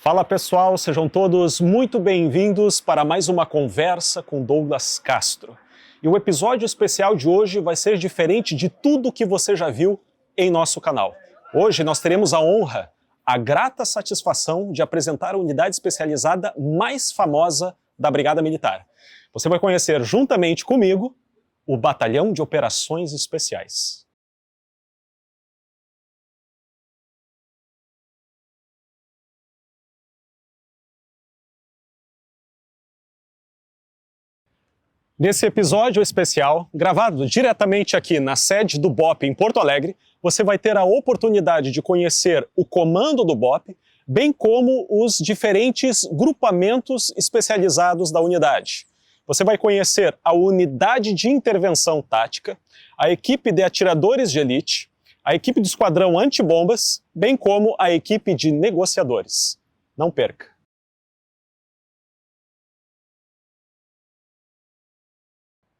Fala pessoal, sejam todos muito bem-vindos para mais uma conversa com Douglas Castro. E o episódio especial de hoje vai ser diferente de tudo que você já viu em nosso canal. Hoje nós teremos a honra, a grata satisfação de apresentar a unidade especializada mais famosa da Brigada Militar. Você vai conhecer juntamente comigo o Batalhão de Operações Especiais. Nesse episódio especial, gravado diretamente aqui na sede do BOPE em Porto Alegre, você vai ter a oportunidade de conhecer o comando do BOPE, bem como os diferentes grupamentos especializados da unidade. Você vai conhecer a unidade de intervenção tática, a equipe de atiradores de elite, a equipe de esquadrão antibombas, bem como a equipe de negociadores. Não perca!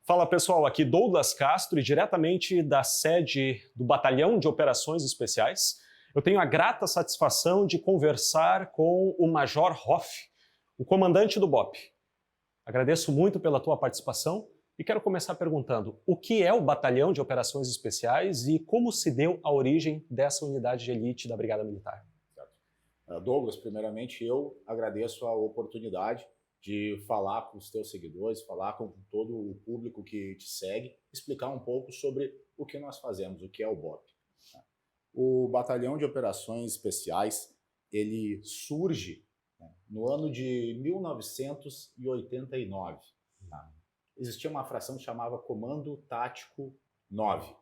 Fala pessoal, aqui Douglas Castro e diretamente da sede do Batalhão de Operações Especiais. Eu tenho a grata satisfação de conversar com o Major Hoff, o comandante do BOPE. Agradeço muito pela tua participação e quero começar perguntando o que é o Batalhão de Operações Especiais e como se deu a origem dessa unidade de elite da Brigada Militar. Douglas, primeiramente eu agradeço a oportunidade de falar com os teus seguidores, falar com todo o público que te segue, explicar um pouco sobre o que nós fazemos, o que é o BOPE. O Batalhão de Operações Especiais, ele surge no ano de 1989. Existia uma fração que chamava Comando Tático 9.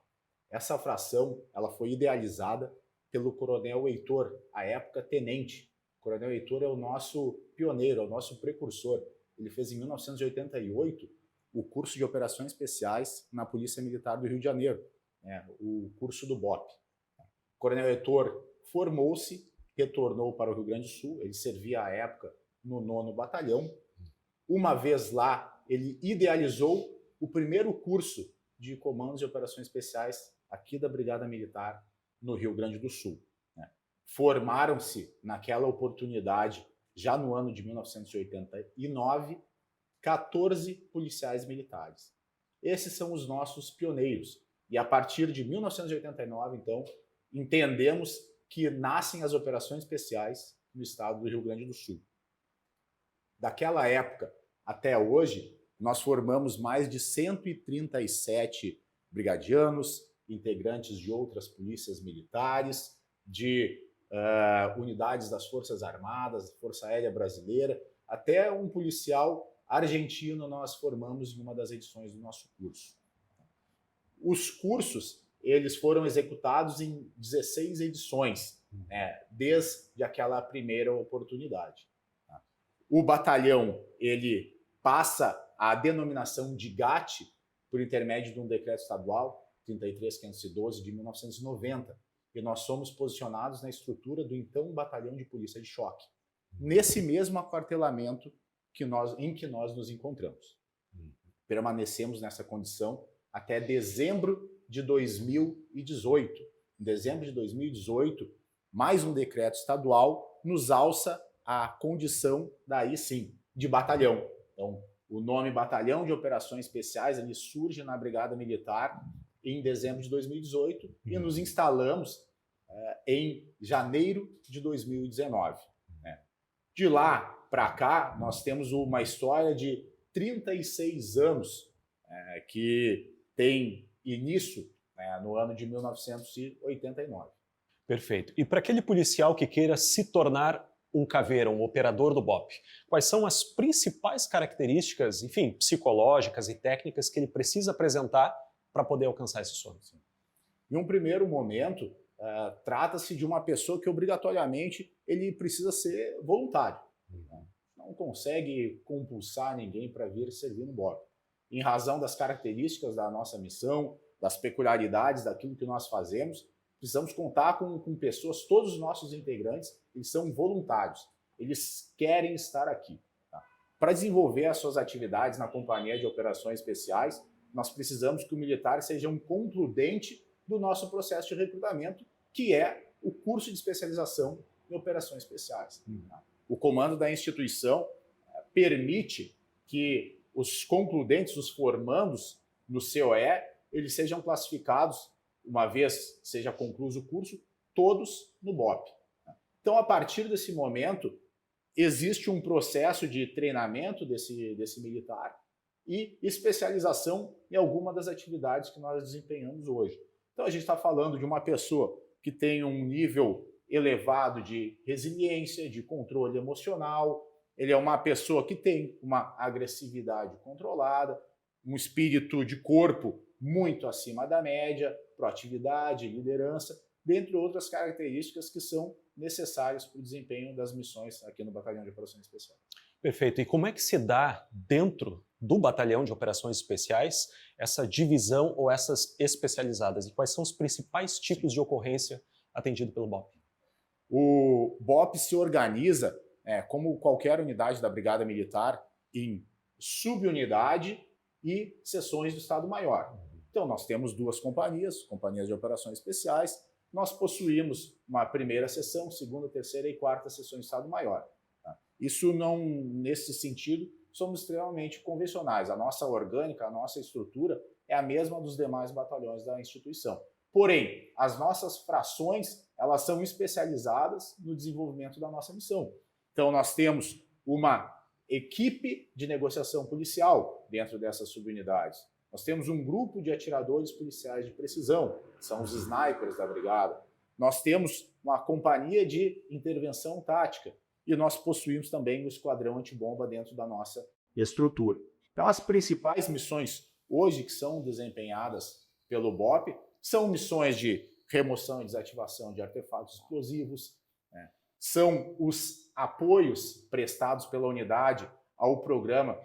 Essa fração ela foi idealizada pelo Coronel Heitor, à época tenente. O Coronel Heitor é o nosso pioneiro, é o nosso precursor. Ele fez em 1988 o curso de Operações Especiais na Polícia Militar do Rio de Janeiro, o curso do BOPE. O Coronel Heitor formou-se, retornou para o Rio Grande do Sul, ele servia à época no 9º Batalhão. Uma vez lá, ele idealizou o primeiro curso de comandos de operações especiais aqui da Brigada Militar no Rio Grande do Sul. Formaram-se, naquela oportunidade, já no ano de 1989, 14 policiais militares. Esses são os nossos pioneiros. E a partir de 1989, então, entendemos que nascem as operações especiais no estado do Rio Grande do Sul. Daquela época até hoje, nós formamos mais de 137 brigadianos, integrantes de outras polícias militares, de unidades das Forças Armadas, Força Aérea Brasileira, até um policial argentino nós formamos em uma das edições do nosso curso. Os cursos eles foram executados em 16 edições, desde aquela primeira oportunidade. O batalhão ele passa a denominação de GAT por intermédio de um decreto estadual 33512 de 1990. E nós somos posicionados na estrutura do então Batalhão de Polícia de Choque, nesse mesmo aquartelamento em que nós nos encontramos. Permanecemos nessa condição até dezembro de 2018. Em dezembro de 2018, mais um decreto estadual nos alça a condição, daí sim, de batalhão. Então, o nome Batalhão de Operações Especiais ele surge na Brigada Militar em dezembro de 2018 e nos instalamos em janeiro de 2019. De lá para cá, nós temos uma história de 36 anos que tem início no ano de 1989. Perfeito. E para aquele policial que queira se tornar um caveira, um operador do BOPE, quais são as principais características, enfim, psicológicas e técnicas que ele precisa apresentar para poder alcançar esse sonho? Em um primeiro momento, trata-se de uma pessoa que obrigatoriamente ele precisa ser voluntário. Não consegue compulsar ninguém para vir servir no BOPE. Em razão das características da nossa missão, das peculiaridades daquilo que nós fazemos, precisamos contar com pessoas, todos os nossos integrantes, eles são voluntários, eles querem estar aqui. Para desenvolver as suas atividades na Companhia de Operações Especiais, nós precisamos que o militar seja um concludente do nosso processo de recrutamento, que é o curso de especialização em operações especiais. o comando da instituição permite que os concludentes, os formandos no COE, eles sejam classificados, uma vez seja concluído o curso, todos no BOP. Então, a partir desse momento, existe um processo de treinamento desse militar e especialização em alguma das atividades que nós desempenhamos hoje. Então, a gente está falando de uma pessoa que tem um nível elevado de resiliência, de controle emocional, ele é uma pessoa que tem uma agressividade controlada, um espírito de corpo muito acima da média, proatividade, liderança, dentre outras características que são necessárias para o desempenho das missões aqui no Batalhão de Operações Especiais. Perfeito. E como é que se dá dentro do Batalhão de Operações Especiais essa divisão ou essas especializadas? E quais são os principais tipos de ocorrência atendido pelo BOP? O BOP se organiza, como qualquer unidade da Brigada Militar, em subunidade e seções do Estado-Maior. Então, nós temos duas companhias de operações especiais. Nós possuímos uma primeira seção, segunda, terceira e quarta seções do Estado-Maior. Isso não, nesse sentido, somos extremamente convencionais. A nossa orgânica, a nossa estrutura é a mesma dos demais batalhões da instituição. Porém, as nossas frações, elas são especializadas no desenvolvimento da nossa missão. Então, nós temos uma equipe de negociação policial dentro dessas subunidades. Nós temos um grupo de atiradores policiais de precisão, que são os snipers da brigada. Nós temos uma companhia de intervenção tática e nós possuímos também o esquadrão antibomba dentro da nossa estrutura. Então, as principais missões hoje que são desempenhadas pelo BOP são missões de remoção e desativação de artefatos explosivos, são os apoios prestados pela unidade ao programa.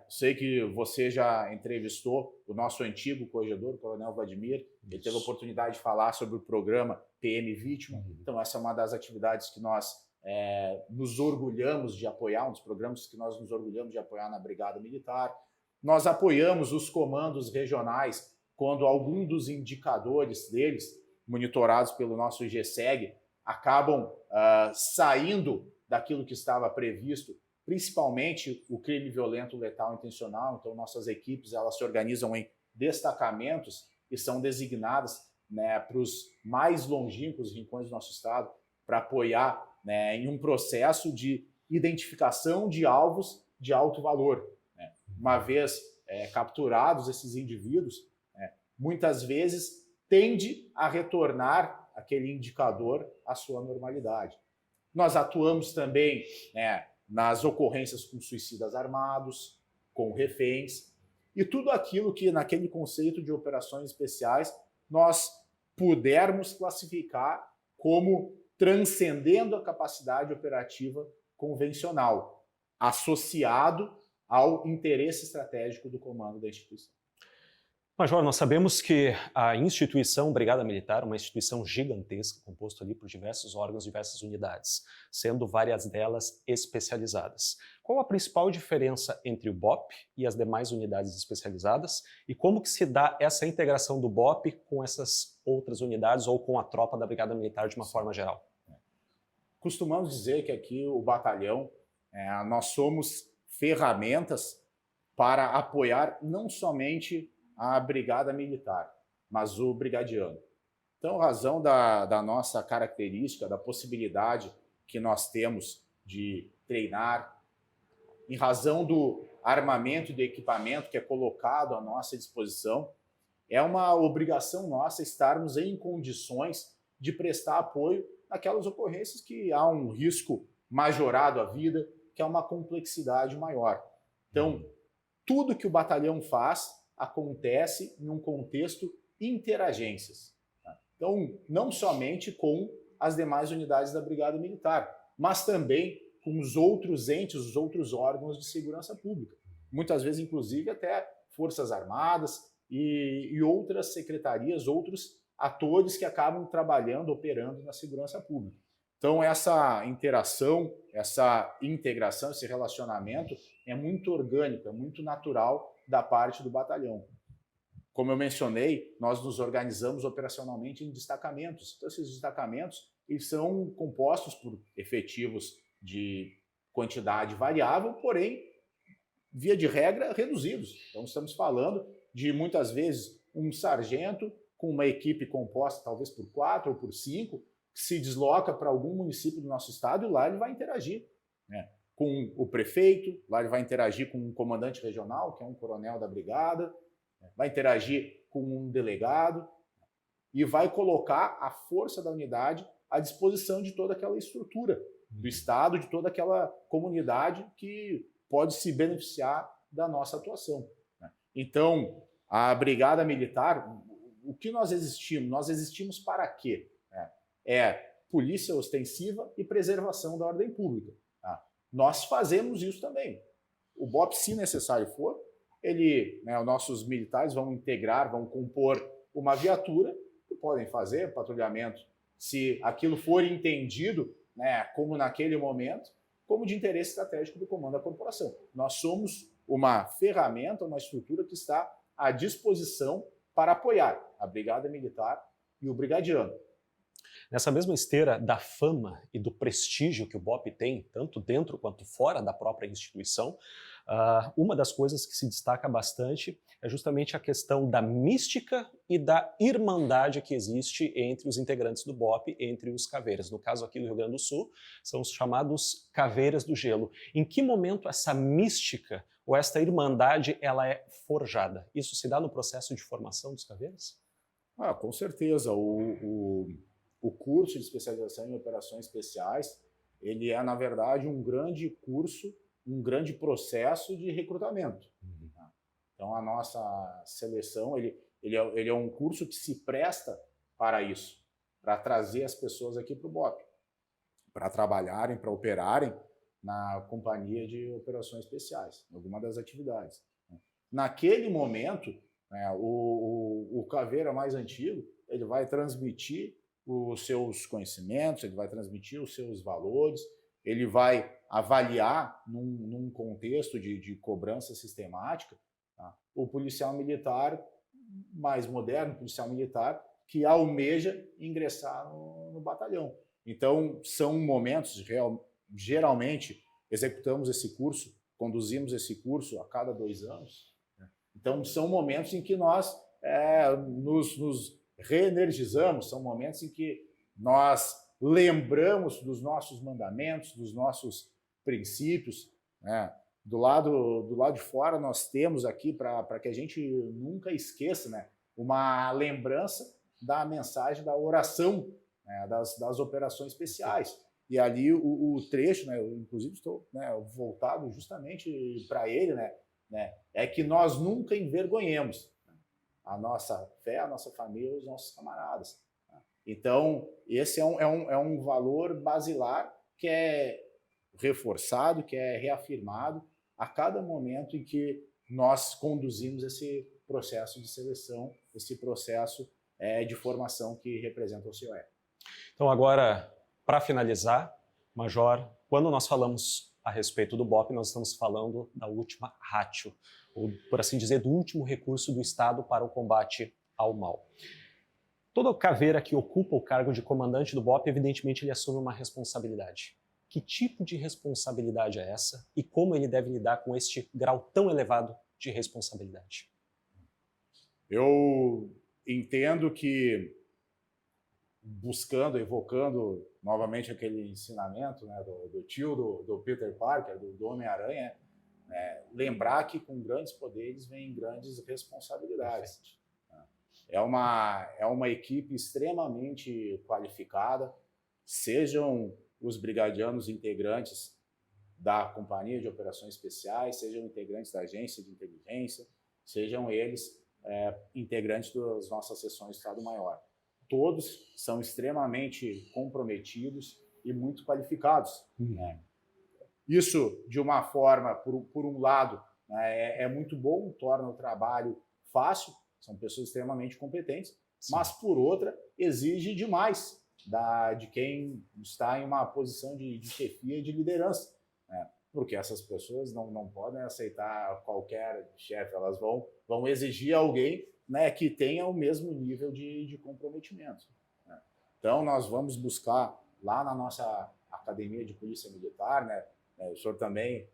Sei que você já entrevistou o nosso antigo corregedor, o Coronel Vladimir. Ele teve a oportunidade de falar sobre o programa PM Vítima. Então, essa é uma das atividades que nós nos orgulhamos de apoiar, um dos programas que nós nos orgulhamos de apoiar na Brigada Militar. Nós apoiamos os comandos regionais quando algum dos indicadores deles, monitorados pelo nosso IGSEG, acabam saindo daquilo que estava previsto, principalmente o crime violento, letal, intencional. Então, nossas equipes elas se organizam em destacamentos e são designadas para os mais longínquos rincões do nosso estado para apoiar em um processo de identificação de alvos de alto valor. Uma vez capturados esses indivíduos, muitas vezes tende a retornar aquele indicador à sua normalidade. Nós atuamos também nas ocorrências com suicidas armados, com reféns, e tudo aquilo que naquele conceito de operações especiais nós pudermos classificar como transcendendo a capacidade operativa convencional, associado ao interesse estratégico do comando da instituição. Major, nós sabemos que a instituição Brigada Militar é uma instituição gigantesca, composta ali por diversos órgãos, diversas unidades, sendo várias delas especializadas. Qual a principal diferença entre o BOP e as demais unidades especializadas e como que se dá essa integração do BOP com essas outras unidades ou com a tropa da Brigada Militar de uma forma geral? Costumamos dizer que aqui o batalhão, nós somos ferramentas para apoiar não somente a Brigada Militar, mas o brigadiano. Então, razão da nossa característica, da possibilidade que nós temos de treinar, em razão do armamento e do equipamento que é colocado à nossa disposição, é uma obrigação nossa estarmos em condições de prestar apoio naquelas ocorrências que há um risco majorado à vida, que há uma complexidade maior. Então, tudo que o batalhão faz acontece em um contexto interagências. Então, não somente com as demais unidades da Brigada Militar, mas também com os outros entes, os outros órgãos de segurança pública. Muitas vezes, inclusive, até Forças Armadas e outras secretarias, outros atores que acabam trabalhando, operando na segurança pública. Então, essa interação, essa integração, esse relacionamento é muito orgânico, é muito natural da parte do batalhão. Como eu mencionei, nós nos organizamos operacionalmente em destacamentos. Então, esses destacamentos eles são compostos por efetivos de quantidade variável, porém, via de regra, reduzidos. Então, estamos falando de, muitas vezes, um sargento com uma equipe composta talvez por 4 ou por 5, que se desloca para algum município do nosso estado e lá ele vai interagir, né, com o prefeito, lá ele vai interagir com um comandante regional, que é um coronel da brigada, vai interagir com um delegado e vai colocar a força da unidade à disposição de toda aquela estrutura do estado, de toda aquela comunidade que pode se beneficiar da nossa atuação. Então, a Brigada Militar, o que nós existimos? Nós existimos para quê? É polícia ostensiva e preservação da ordem pública. Nós fazemos isso também. O BOP, se necessário for, os nossos militares vão integrar, vão compor uma viatura e podem fazer patrulhamento, se aquilo for entendido, né, como naquele momento, como de interesse estratégico do comando da corporação. Nós somos uma ferramenta, uma estrutura que está à disposição para apoiar a Brigada Militar e o brigadiano. Nessa mesma esteira da fama e do prestígio que o BOP tem, tanto dentro quanto fora da própria instituição, uma das coisas que se destaca bastante é justamente a questão da mística e da irmandade que existe entre os integrantes do BOP, entre os caveiras. No caso aqui do Rio Grande do Sul, são os chamados caveiras do gelo. Em que momento essa mística ou esta irmandade ela é forjada? Isso se dá no processo de formação dos caveiras? Com certeza. O curso de especialização em operações especiais, ele é, na verdade, um grande curso, um grande processo de recrutamento. Então, a nossa seleção, ele é um curso que se presta para isso, para trazer as pessoas aqui para o BOP, para trabalharem, para operarem na companhia de operações especiais, em alguma das atividades. Naquele momento, o caveira mais antigo, ele vai transmitir os seus conhecimentos, ele vai transmitir os seus valores, ele vai avaliar num contexto de cobrança sistemática, o policial militar mais moderno, o policial militar que almeja ingressar no batalhão. Então, são momentos, geralmente, executamos esse curso, conduzimos esse curso a cada 2 anos. Então, são momentos em que nós nos reenergizamos, são momentos em que nós lembramos dos nossos mandamentos, dos nossos princípios. Do lado de fora nós temos aqui, para que a gente nunca esqueça, uma lembrança da mensagem da oração, das operações especiais. E ali o trecho, eu inclusive estou voltado justamente para ele, é que nós nunca envergonhemos a nossa fé, a nossa família e os nossos camaradas. Então, esse é um valor basilar que é reforçado, que é reafirmado a cada momento em que nós conduzimos esse processo de seleção, esse processo de formação que representa o COE. Então, agora, para finalizar, Major, quando nós falamos a respeito do BOP, nós estamos falando da última ratio, ou, por assim dizer, do último recurso do Estado para o combate ao mal. Todo caveira que ocupa o cargo de comandante do BOP, evidentemente, ele assume uma responsabilidade. Que tipo de responsabilidade é essa e como ele deve lidar com este grau tão elevado de responsabilidade? Eu entendo que, evocando novamente aquele ensinamento do tio do Peter Parker, do Homem-Aranha, lembrar que com grandes poderes vem grandes responsabilidades. É uma equipe extremamente qualificada, sejam os brigadianos integrantes da Companhia de Operações Especiais, sejam integrantes da Agência de Inteligência, sejam eles integrantes das nossas seções de Estado-Maior. Todos são extremamente comprometidos e muito qualificados. Isso, de uma forma, por um lado, é muito bom, torna o trabalho fácil, são pessoas extremamente competentes, sim, mas, por outra, exige demais de quem está em uma posição de chefia e de liderança, porque essas pessoas não podem aceitar qualquer chefe, elas vão exigir alguém que tenha o mesmo nível de comprometimento. Então, nós vamos buscar lá na nossa Academia de Polícia Militar, O senhor também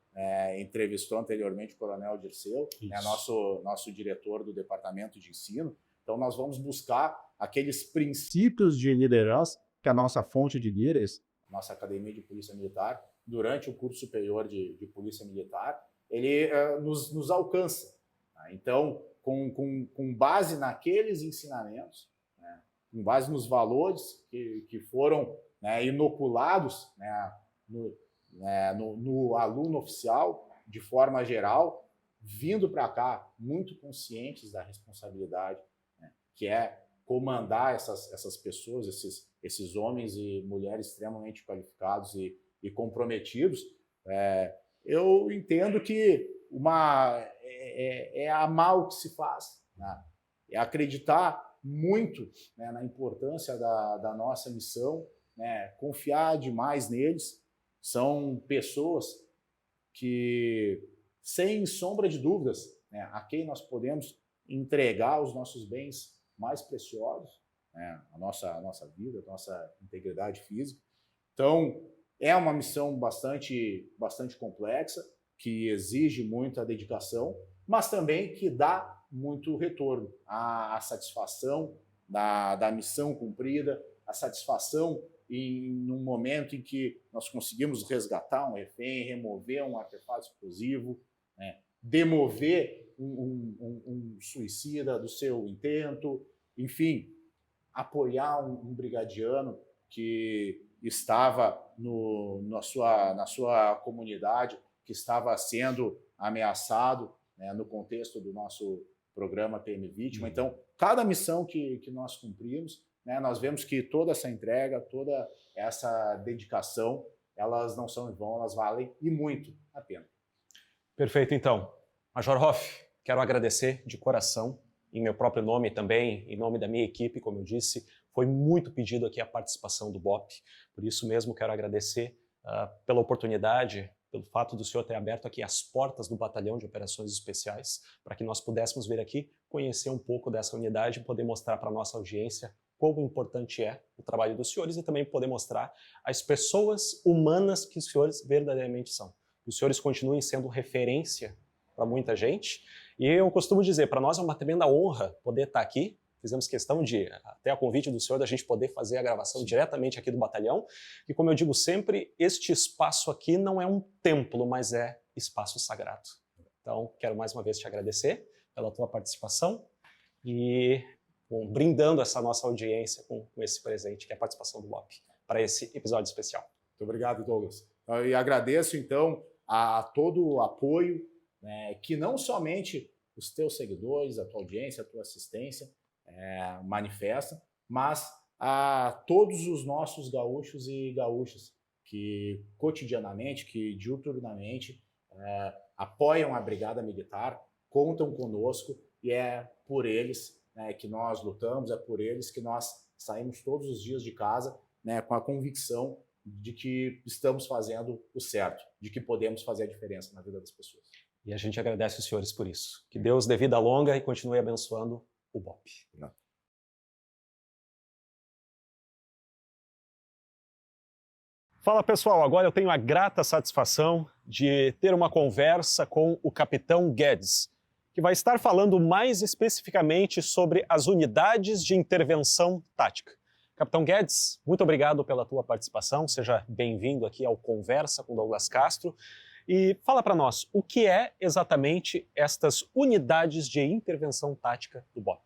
entrevistou anteriormente o Coronel Dirceu, nosso diretor do Departamento de Ensino. Então, nós vamos buscar aqueles princípios de liderança que a nossa fonte de líderes, nossa Academia de Polícia Militar, durante o curso superior de Polícia Militar, ele nos alcança. Tá? Então, com base naqueles ensinamentos, né, com base nos valores que foram, né, inoculados, né, no aluno oficial, de forma geral, vindo para cá muito conscientes da responsabilidade, né, que é comandar essas pessoas, esses homens e mulheres extremamente qualificados e comprometidos. Eu entendo que é amar o que se faz, né? É acreditar muito, né, na importância da nossa missão, né, confiar demais neles. São pessoas que, sem sombra de dúvidas, né, a quem nós podemos entregar os nossos bens mais preciosos, né, a nossa vida, a nossa integridade física. Então, é uma missão bastante complexa, que exige muita dedicação, mas também que dá muito retorno. A satisfação da missão cumprida, a satisfação em um momento em que nós conseguimos resgatar um refém, remover um artefato explosivo, né, demover um suicida do seu intento, enfim, apoiar um brigadiano que estava na sua comunidade, que estava sendo ameaçado, né, no contexto do nosso programa PM Vítima. Então, cada missão que nós cumprimos, né, nós vemos que toda essa entrega, toda essa dedicação, elas não são em vão, elas valem e muito a pena. Perfeito, então. Major Hoff, quero agradecer de coração, em meu próprio nome também, em nome da minha equipe, como eu disse, foi muito pedido aqui a participação do BOP, por isso mesmo quero agradecer pela oportunidade, pelo fato do senhor ter aberto aqui as portas do Batalhão de Operações Especiais, para que nós pudéssemos vir aqui conhecer um pouco dessa unidade e poder mostrar para a nossa audiência quão importante é o trabalho dos senhores e também poder mostrar as pessoas humanas que os senhores verdadeiramente são. Que os senhores continuem sendo referência para muita gente. E eu costumo dizer, para nós é uma tremenda honra poder estar aqui. Fizemos questão de, até a convite do senhor, da gente poder fazer a gravação diretamente aqui do batalhão. E como eu digo sempre, este espaço aqui não é um templo, mas é espaço sagrado. Então, quero mais uma vez te agradecer pela tua participação e brindando essa nossa audiência com esse presente, que é a participação do BOP, para esse episódio especial. Muito obrigado, Douglas. E agradeço, então, a todo o apoio, né, que não somente os teus seguidores, a tua audiência, a tua assistência manifestam, mas a todos os nossos gaúchos e gaúchas que cotidianamente, que diuturnamente apoiam a Brigada Militar, contam conosco e é por eles, né, que nós lutamos, é por eles que nós saímos todos os dias de casa, né, com a convicção de que estamos fazendo o certo, de que podemos fazer a diferença na vida das pessoas. E a gente agradece os senhores por isso. Que Deus dê vida longa e continue abençoando o BOP. Não. Fala pessoal, agora eu tenho a grata satisfação de ter uma conversa com o Capitão Guedes, que vai estar falando mais especificamente sobre as unidades de intervenção tática. Capitão Guedes, muito obrigado pela tua participação, seja bem-vindo aqui ao Conversa com Douglas Castro. E fala para nós, o que é exatamente estas unidades de intervenção tática do BOP?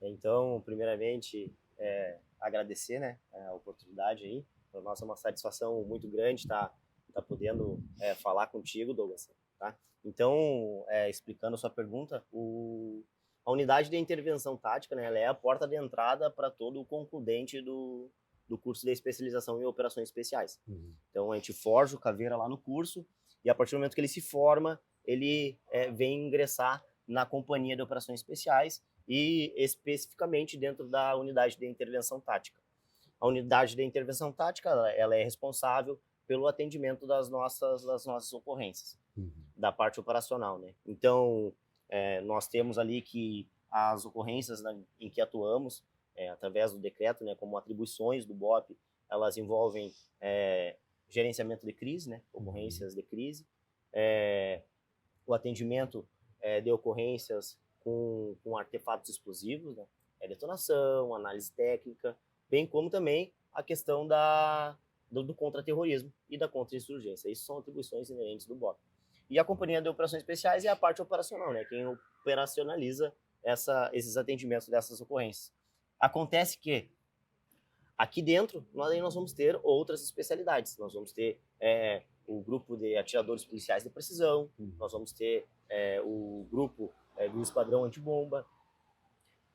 Então, primeiramente, agradecer, né, a oportunidade aí. Para nós é uma satisfação muito grande estar podendo falar contigo, Douglas. Tá? Então, explicando a sua pergunta, a unidade de intervenção tática, né, ela é a porta de entrada para todo o concludente do curso de especialização em operações especiais. Então, a gente forja o caveira lá no curso e a partir do momento que ele se forma, ele vem ingressar na companhia de operações especiais e especificamente dentro da unidade de intervenção tática. A unidade de intervenção tática, ela é responsável pelo atendimento das nossas ocorrências, da parte operacional, né? Então, nós temos ali que as ocorrências em que atuamos, através do decreto, né, como atribuições do BOP, elas envolvem gerenciamento de crise, né? Ocorrências de crise, o atendimento de ocorrências com artefatos explosivos, né? Detonação, análise técnica, bem como também a questão do contra-terrorismo e da contra-insurgência. Isso são atribuições inerentes do BOP. E a Companhia de Operações Especiais é a parte operacional, né? Quem operacionaliza esses atendimentos dessas ocorrências. Acontece que aqui dentro nós vamos ter outras especialidades. Nós vamos ter o grupo de atiradores policiais de precisão, nós vamos ter o grupo do esquadrão antibomba,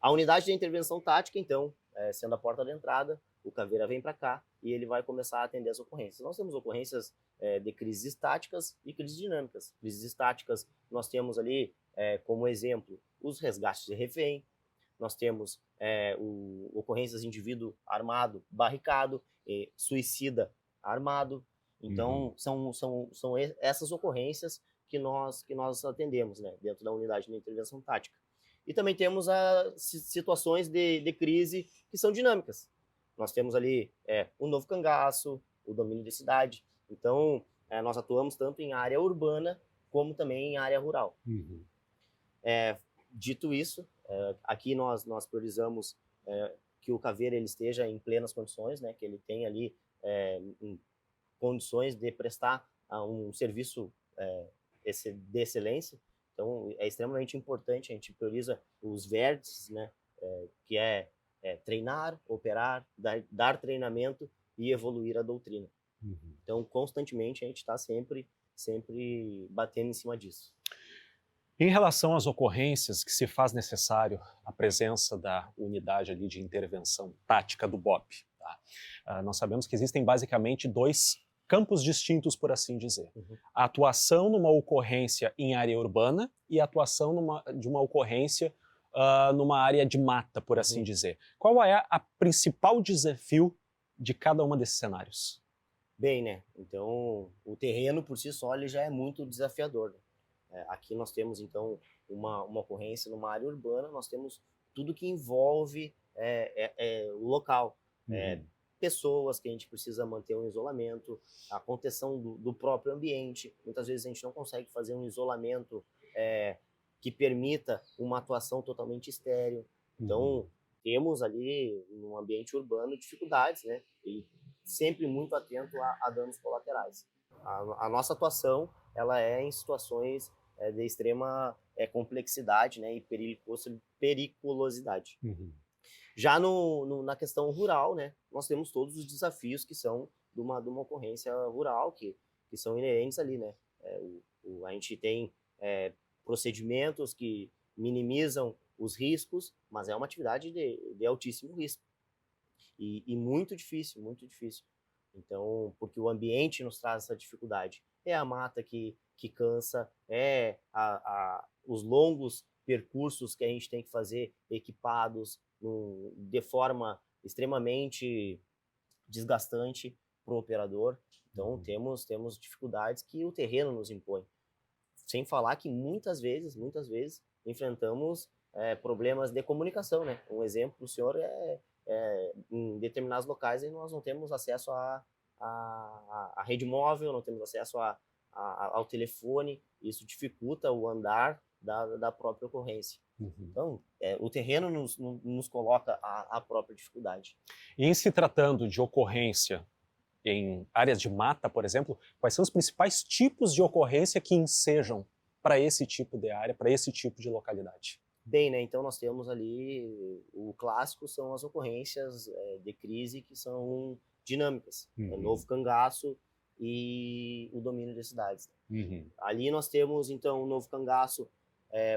a unidade de intervenção tática, então, sendo a porta de entrada, o Caveira vem para cá e ele vai começar a atender as ocorrências. Nós temos ocorrências de crises estáticas e crises dinâmicas. Crises estáticas, nós temos ali, como exemplo, os resgates de refém, nós temos ocorrências de indivíduo armado, barricado, suicida armado. Então, são essas ocorrências que nós atendemos, né, dentro da unidade de intervenção tática. E também temos situações de crise que são dinâmicas. Nós temos ali o novo cangaço, o domínio de cidade. Então, nós atuamos tanto em área urbana como também em área rural. Dito isso, aqui nós priorizamos que o Caveira ele esteja em plenas condições, né, que ele tenha ali em condições de prestar um serviço de excelência. Então, é extremamente importante, a gente prioriza os vértices, né, que treinar, operar, dar treinamento e evoluir a doutrina. Então, constantemente, a gente está sempre batendo em cima disso. Em relação às ocorrências que se faz necessário a presença da unidade ali de intervenção tática do BOP, tá? Nós sabemos que existem basicamente dois campos distintos, por assim dizer. A atuação numa ocorrência em área urbana e a atuação de uma ocorrência numa área de mata, por assim dizer. Qual é a principal desafio de cada uma desses cenários? Bem, né? Então, o terreno por si só ele já é muito desafiador, né? Aqui nós temos, então, uma ocorrência numa área urbana, nós temos tudo que envolve o local. Pessoas que a gente precisa manter um isolamento, a contenção do próprio ambiente. Muitas vezes a gente não consegue fazer um isolamento que permita uma atuação totalmente estéril. Então, temos ali, no ambiente urbano, dificuldades, né? E sempre muito atento a danos colaterais. A nossa atuação, ela é em situações de extrema complexidade, né? E periculosidade. Já na questão rural, né, nós temos todos os desafios que são de uma ocorrência rural, que são inerentes ali, né? A gente tem procedimentos que minimizam os riscos, mas é uma atividade de altíssimo risco. E muito difícil, muito difícil. Então, porque o ambiente nos traz essa dificuldade. É a mata que cansa, os longos percursos que a gente tem que fazer equipados de forma extremamente desgastante para o operador. Então, temos dificuldades que o terreno nos impõe. Sem falar que muitas vezes, enfrentamos problemas de comunicação, né? Um exemplo, o senhor em determinados locais nós não temos acesso à rede móvel, não temos acesso ao telefone, isso dificulta o andar da própria ocorrência. Então, o terreno nos coloca a própria dificuldade. E em se tratando de ocorrência em áreas de mata, por exemplo, quais são os principais tipos de ocorrência que ensejam para esse tipo de área, para esse tipo de localidade? Bem, né? Então nós temos ali, o clássico são as ocorrências de crise que são dinâmicas. Novo cangaço e o domínio de cidades. Ali nós temos, então, o novo cangaço,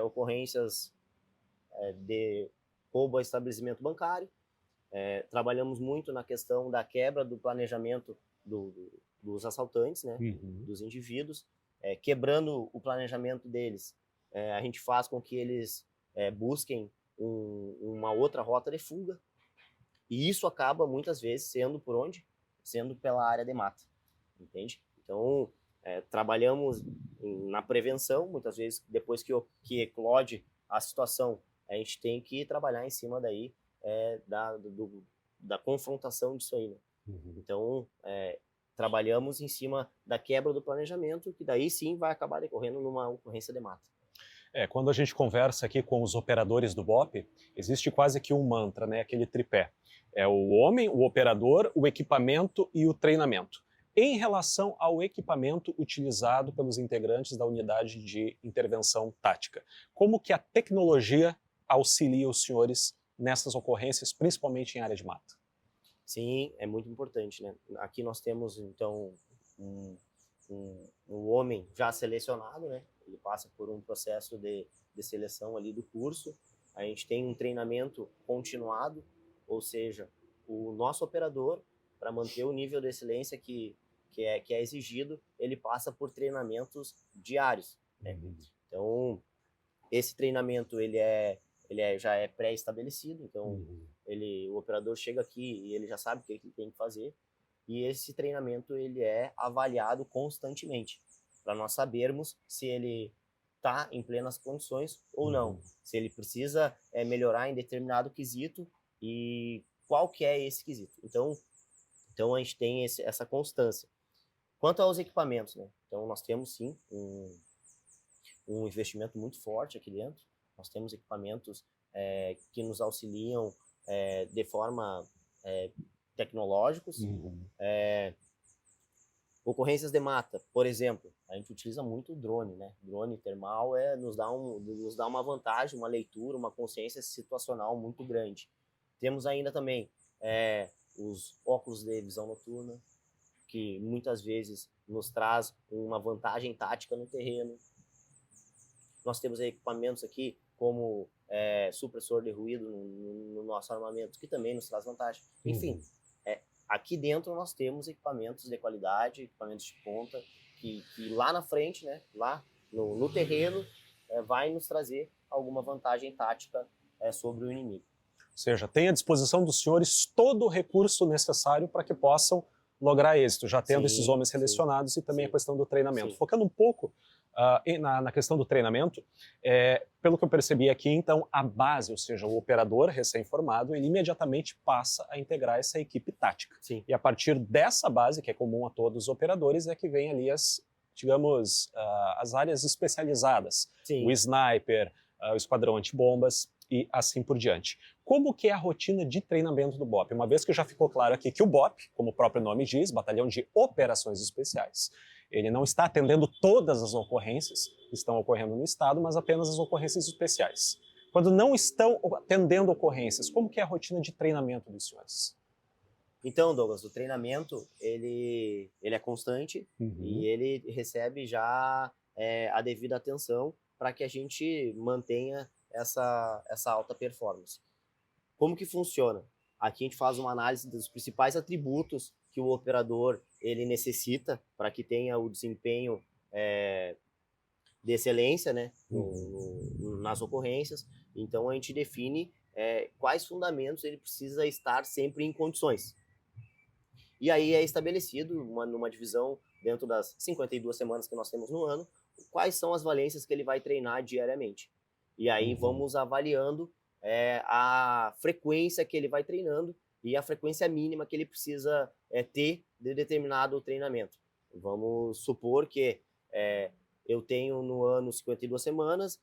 ocorrências de roubo a estabelecimento bancário. Trabalhamos muito na questão da quebra do planejamento dos assaltantes, né? Dos indivíduos. Quebrando o planejamento deles, a gente faz com que eles busquem uma outra rota de fuga. E isso acaba, muitas vezes, sendo por onde? Sendo pela área de mata. Entende? Então, trabalhamos na prevenção, muitas vezes, depois que eclode a situação, a gente tem que trabalhar em cima daí da confrontação disso aí, né? Então, trabalhamos em cima da quebra do planejamento, que daí sim vai acabar decorrendo numa ocorrência de mata. Quando a gente conversa aqui com os operadores do BOP, existe quase que um mantra, né? Aquele tripé. É o homem, o operador, o equipamento e o treinamento. Em relação ao equipamento utilizado pelos integrantes da unidade de intervenção tática, como que a tecnologia auxilia os senhores nessas ocorrências, principalmente em área de mata? Sim, é muito importante, né? Aqui nós temos, então, um homem já selecionado, né? Ele passa por um processo de seleção ali do curso. A gente tem um treinamento continuado, ou seja, o nosso operador, para manter o nível de excelência que é exigido, ele passa por treinamentos diários, né? Então, esse treinamento já é pré-estabelecido, então o operador chega aqui e ele já sabe o que ele tem que fazer, e esse treinamento ele é avaliado constantemente, para nós sabermos se ele está em plenas condições ou não, se ele precisa melhorar em determinado quesito e qual que é esse quesito. Então a gente tem essa constância. Quanto aos equipamentos, né? Então nós temos sim um investimento muito forte aqui dentro. Nós temos equipamentos que nos auxiliam de forma tecnológicos. Ocorrências de mata, por exemplo, a gente utiliza muito o drone, né? Drone termal nos dá uma vantagem, uma leitura, uma consciência situacional muito grande. Temos ainda também os óculos de visão noturna, que muitas vezes nos traz uma vantagem tática no terreno. Nós temos equipamentos aqui como supressor de ruído no nosso armamento, que também nos traz vantagem. Enfim, aqui dentro nós temos equipamentos de qualidade, equipamentos de ponta, que lá na frente, né, lá no terreno, vai nos trazer alguma vantagem tática sobre o inimigo. Ou seja, tem à disposição dos senhores todo o recurso necessário para que possam lograr êxito, já tendo esses homens selecionados e também a questão do treinamento. Focando um pouco na questão do treinamento, pelo que eu percebi aqui, então, a base, ou seja, o operador recém-formado, ele imediatamente passa a integrar essa equipe tática. Sim. E a partir dessa base, que é comum a todos os operadores, é que vem ali as áreas especializadas. Sim. O sniper, o esquadrão antibombas e assim por diante. Como que é a rotina de treinamento do BOP? Uma vez que já ficou claro aqui que o BOP, como o próprio nome diz, Batalhão de Operações Especiais, ele não está atendendo todas as ocorrências que estão ocorrendo no Estado, mas apenas as ocorrências especiais. Quando não estão atendendo ocorrências, como que é a rotina de treinamento dos senhores? Então, Douglas, o treinamento ele é constante e ele recebe já a devida atenção para que a gente mantenha essa alta performance. Como que funciona? Aqui a gente faz uma análise dos principais atributos que o operador ele necessita para que tenha o desempenho de excelência, né, nas ocorrências. Então a gente define quais fundamentos ele precisa estar sempre em condições. E aí é estabelecido numa divisão dentro das 52 semanas que nós temos no ano, quais são as valências que ele vai treinar diariamente. E aí vamos avaliando a frequência que ele vai treinando e a frequência mínima que ele precisa ter de determinado treinamento. Vamos supor que eu tenho no ano 52 semanas,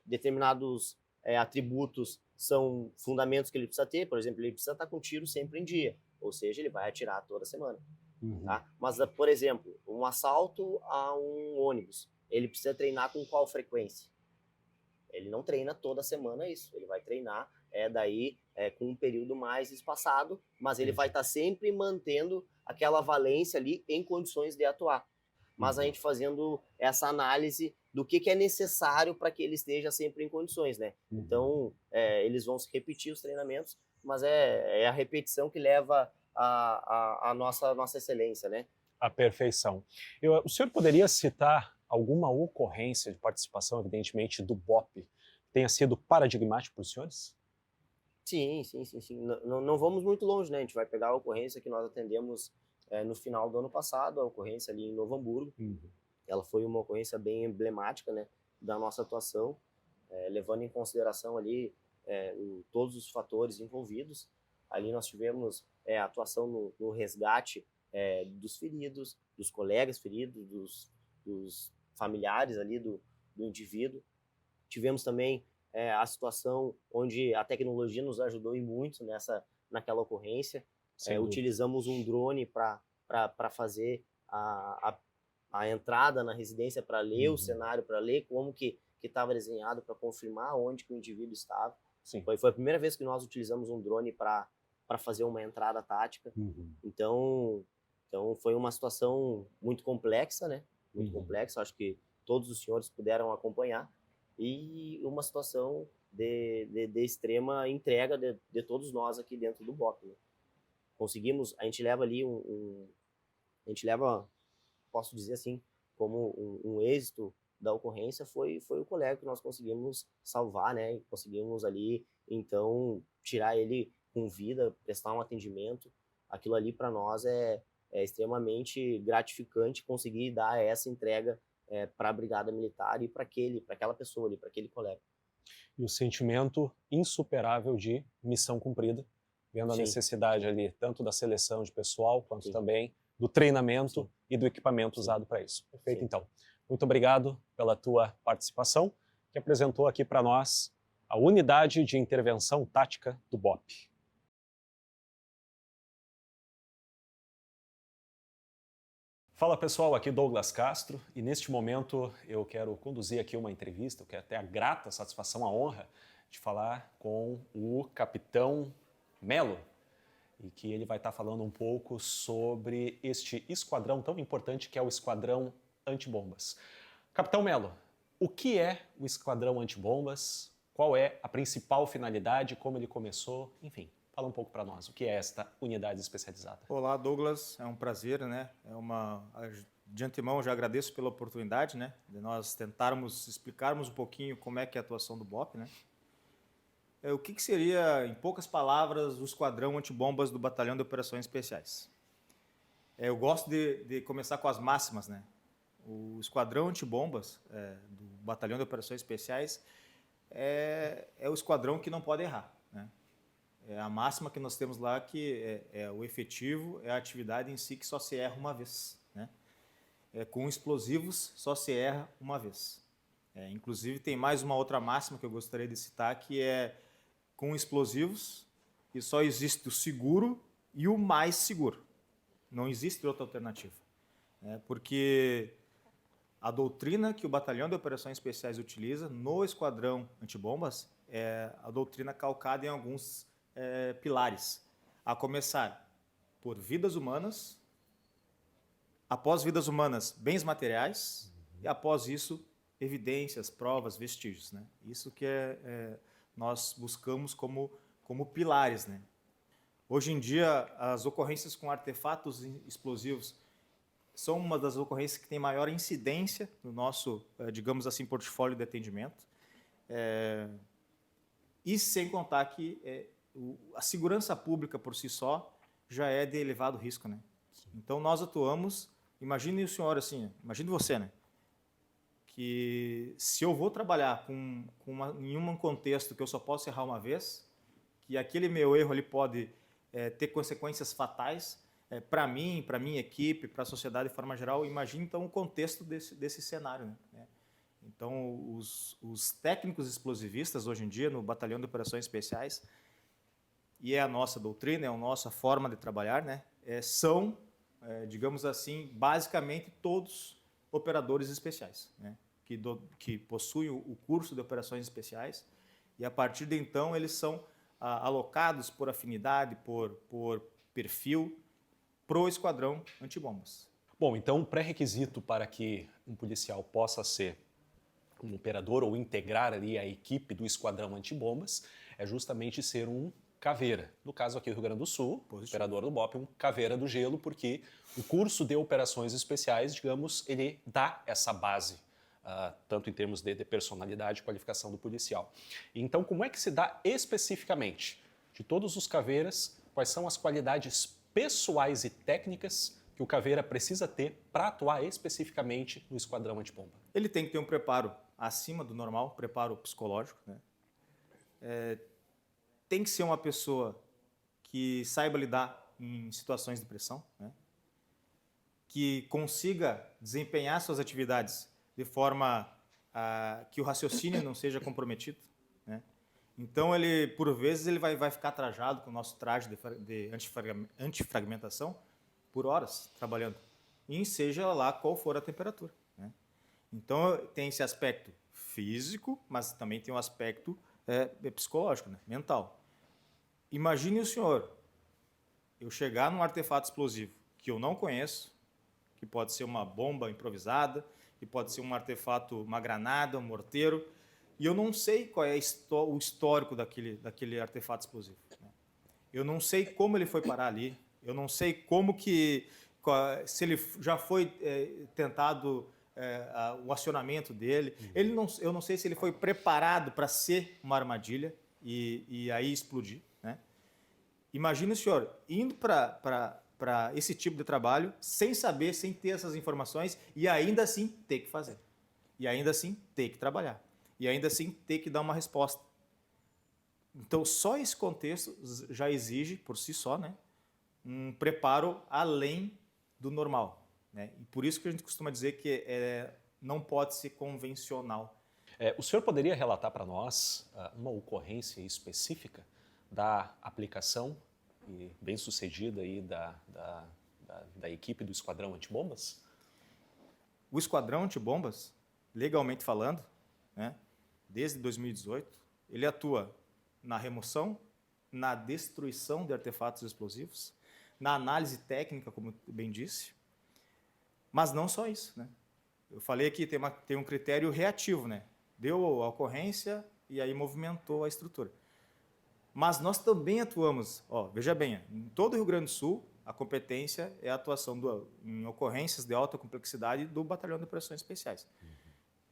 determinados atributos são fundamentos que ele precisa ter, por exemplo, ele precisa estar com tiro sempre em dia, ou seja, ele vai atirar toda semana. Tá? Mas, por exemplo, um assalto a um ônibus, ele precisa treinar com qual frequência? Ele não treina toda semana isso, ele vai treinar com um período mais espaçado, mas ele vai estar sempre mantendo aquela valência ali em condições de atuar. Mas a gente fazendo essa análise do que é necessário para que ele esteja sempre em condições, né? Então, eles vão se repetir os treinamentos, mas é a repetição que leva a nossa excelência, né? A perfeição. O senhor poderia citar alguma ocorrência de participação, evidentemente, do BOP, que tenha sido paradigmático para os senhores? Sim. Não vamos muito longe, né? A gente vai pegar a ocorrência que nós atendemos no final do ano passado, a ocorrência ali em Novo Hamburgo. Ela foi uma ocorrência bem emblemática, né, da nossa atuação, levando em consideração ali todos os fatores envolvidos. Ali nós tivemos a atuação no resgate dos feridos, dos colegas feridos, dos familiares ali do indivíduo. Tivemos também a situação onde a tecnologia nos ajudou e muito naquela ocorrência. Utilizamos um drone para fazer a entrada na residência, para ler o cenário, para ler como que estava desenhado, para confirmar onde que o indivíduo estava. Foi a primeira vez que nós utilizamos um drone para fazer uma entrada tática. Então foi uma situação muito complexa, né? Muito complexa, acho que todos os senhores puderam acompanhar, e uma situação de extrema entrega de todos nós aqui dentro do BOP, né? Conseguimos, a gente leva ali a gente leva, posso dizer assim, como um êxito da ocorrência foi o colega que nós conseguimos salvar, né? E conseguimos ali, então, tirar ele com vida, prestar um atendimento. Aquilo ali para nós é extremamente gratificante conseguir dar essa entrega para a Brigada Militar e para aquela pessoa ali, para aquele colega. E o sentimento insuperável de missão cumprida, vendo a necessidade ali, tanto da seleção de pessoal, quanto também do treinamento e do equipamento usado para isso. Perfeito, então. Muito obrigado pela tua participação, que apresentou aqui para nós a Unidade de Intervenção Tática do BOP. Fala pessoal, aqui Douglas Castro, e neste momento eu quero conduzir aqui uma entrevista, eu quero ter a grata satisfação, a honra de falar com o Capitão Melo, e que ele vai estar falando um pouco sobre este esquadrão tão importante que é o Esquadrão Antibombas. Capitão Melo, o que é o Esquadrão Antibombas? Qual é a principal finalidade? Como ele começou? Enfim, fala um pouco para nós. O que é esta unidade especializada? Olá, Douglas. É um prazer, né? De antemão, já agradeço pela oportunidade, né? De nós tentarmos explicarmos um pouquinho como é que é a atuação do BOP, né? O que seria, em poucas palavras, o Esquadrão Antibombas do Batalhão de Operações Especiais? Eu gosto de começar com as máximas, né? O Esquadrão Antibombas do Batalhão de Operações Especiais é o esquadrão que não pode errar, né? É a máxima que nós temos lá, que o efetivo, é a atividade em si que só se erra uma vez, né? Com explosivos só se erra uma vez. Inclusive tem mais uma outra máxima que eu gostaria de citar, que é com explosivos e só existe o seguro e o mais seguro. Não existe outra alternativa. Porque a doutrina que o Batalhão de Operações Especiais utiliza no Esquadrão Antibombas é a doutrina calcada em alguns pilares, a começar por vidas humanas, após vidas humanas, bens materiais, e após isso, evidências, provas, vestígios, né? Isso que nós buscamos como pilares, né? Hoje em dia, as ocorrências com artefatos explosivos são uma das ocorrências que tem maior incidência no nosso, digamos assim, portfólio de atendimento. E sem contar que a segurança pública por si só já é de elevado risco, né? Então nós atuamos, imagine o senhor assim, imagine você, né? Que se eu vou trabalhar em um contexto que eu só posso errar uma vez, que aquele meu erro ele pode ter consequências fatais para mim, para minha equipe, para a sociedade de forma geral, imagine então o contexto desse cenário, né? Então os técnicos explosivistas hoje em dia no Batalhão de Operações Especiais, e é a nossa doutrina, é a nossa forma de trabalhar, né? São, digamos assim, basicamente todos operadores especiais, né? Que possuem o curso de operações especiais, e a partir de então eles são alocados por afinidade, por perfil, pro Esquadrão Antibombas. Bom, então o pré-requisito para que um policial possa ser um operador ou integrar ali a equipe do Esquadrão Antibombas é justamente ser um caveira. No caso aqui do Rio Grande do Sul, o operador do BOP é um caveira do gelo, porque o curso de operações especiais, digamos, ele dá essa base, tanto em termos de personalidade e qualificação do policial. Então, como é que se dá especificamente? De todos os caveiras, quais são as qualidades pessoais e técnicas que o caveira precisa ter para atuar especificamente no Esquadrão Antibomba? Ele tem que ter um preparo acima do normal, preparo psicológico, né? Tem que ser uma pessoa que saiba lidar em situações de pressão, né? que consiga desempenhar suas atividades de forma que o raciocínio não seja comprometido, né? Então, ele, por vezes, ele vai ficar trajado com o nosso traje de antifragmentação por horas trabalhando, e seja lá qual for a temperatura, né? Então, tem esse aspecto físico, mas também tem um aspecto psicológico, né? Mental. Imagine o senhor, eu chegar num artefato explosivo que eu não conheço, que pode ser uma bomba improvisada, que pode ser um artefato, uma granada, um morteiro, e eu não sei qual é o histórico daquele artefato explosivo, né? Eu não sei como ele foi parar ali, eu não sei se ele já foi tentado o acionamento dele, eu não sei se ele foi preparado para ser uma armadilha e aí explodir, né? Imagine o senhor indo para esse tipo de trabalho sem saber, sem ter essas informações e ainda assim ter que fazer. E ainda assim ter que trabalhar. E ainda assim ter que dar uma resposta. Então, só esse contexto já exige, por si só, né, um preparo além do normal, né? E por isso que a gente costuma dizer que não pode ser convencional. O senhor poderia relatar para nós uma ocorrência específica da aplicação e bem-sucedida aí da equipe do Esquadrão Antibombas? O Esquadrão Antibombas, legalmente falando, né, desde 2018, ele atua na remoção, na destruição de artefatos explosivos, na análise técnica, como bem disse, mas não só isso, né? Eu falei que tem um critério reativo, né? Deu a ocorrência e aí movimentou a estrutura. Mas nós também atuamos, veja bem, em todo o Rio Grande do Sul, a competência é a atuação em ocorrências de alta complexidade do Batalhão de Operações Especiais.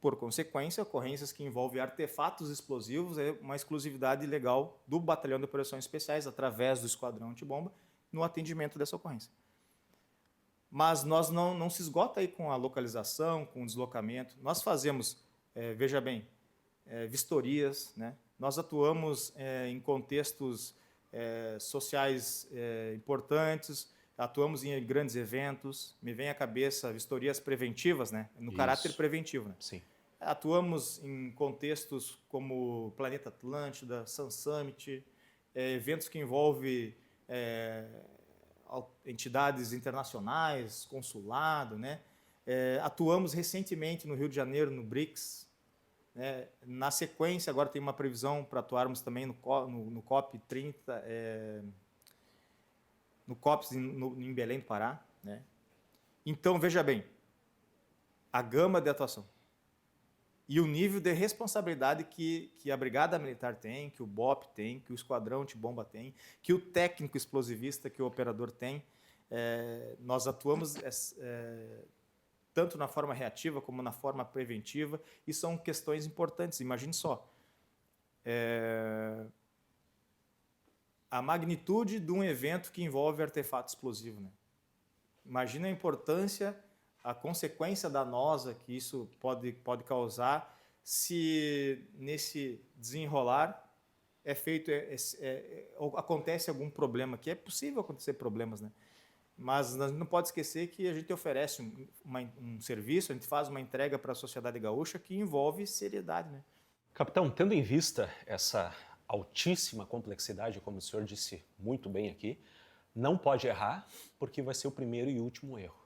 Por consequência, ocorrências que envolvem artefatos explosivos é uma exclusividade legal do Batalhão de Operações Especiais, através do Esquadrão Antibomba, no atendimento dessa ocorrência. Mas nós não se esgota aí com a localização, com o deslocamento. Nós fazemos, veja bem, vistorias, né? Nós atuamos em contextos sociais importantes, atuamos em grandes eventos. Me vem à cabeça vistorias preventivas, né? No caráter preventivo, né? Sim. Atuamos em contextos como Planeta Atlântida, Sun Summit, eventos que envolvem entidades internacionais, consulado, né? Atuamos recentemente no Rio de Janeiro, no BRICS, né? Na sequência, agora tem uma previsão para atuarmos também no COP 30, no COPS em Belém do Pará, né? Então, veja bem, a gama de atuação e o nível de responsabilidade que a Brigada Militar tem, que o BOP tem, que o Esquadrão Antibomba tem, que o técnico explosivista, que o operador tem. Nós atuamos tanto na forma reativa como na forma preventiva, e são questões importantes. Imagine só, a magnitude de um evento que envolve artefato explosivo, né? Imagina a importância, a consequência danosa que isso pode causar se nesse desenrolar acontece algum problema, que é possível acontecer problemas, né? Mas não pode esquecer que a gente oferece um serviço, a gente faz uma entrega para a sociedade gaúcha que envolve seriedade, né? Capitão, tendo em vista essa altíssima complexidade, como o senhor disse muito bem aqui, não pode errar, porque vai ser o primeiro e último erro.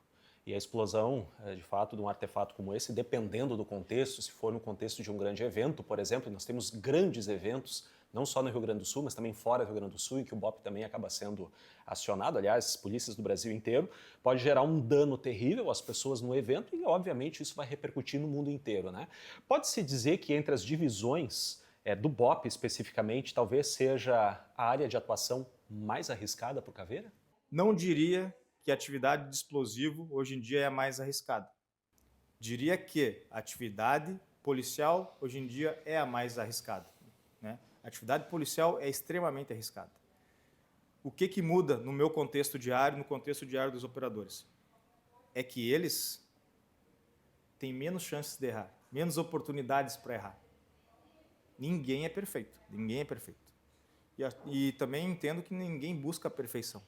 E a explosão, de fato, de um artefato como esse, dependendo do contexto, se for no contexto de um grande evento, por exemplo, nós temos grandes eventos, não só no Rio Grande do Sul, mas também fora do Rio Grande do Sul, e que o BOP também acaba sendo acionado, aliás, as polícias do Brasil inteiro, pode gerar um dano terrível às pessoas no evento e, obviamente, isso vai repercutir no mundo inteiro, né? Pode-se dizer que entre as divisões do BOP, especificamente, talvez seja a área de atuação mais arriscada para o Caveira? Não diria que a atividade de explosivo hoje em dia é a mais arriscada. Diria que a atividade policial hoje em dia é a mais arriscada, né? A atividade policial é extremamente arriscada. O que muda no meu contexto diário, no contexto diário dos operadores? É que eles têm menos chances de errar, menos oportunidades para errar. Ninguém é perfeito, ninguém é perfeito. E também entendo que ninguém busca a perfeição.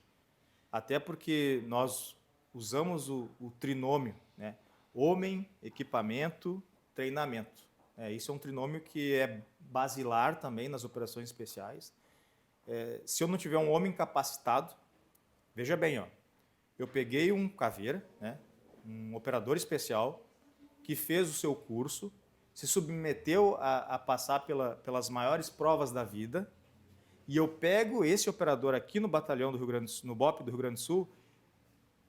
Até porque nós usamos o trinômio, né? Homem, equipamento, treinamento. Isso é um trinômio que é basilar também nas operações especiais. Se eu não tiver um homem capacitado, veja bem, ó, eu peguei um caveira, né? Um operador especial que fez o seu curso, se submeteu a passar pelas maiores provas da vida, e eu pego esse operador aqui no batalhão do Rio Grande do Sul, no BOP do Rio Grande do Sul,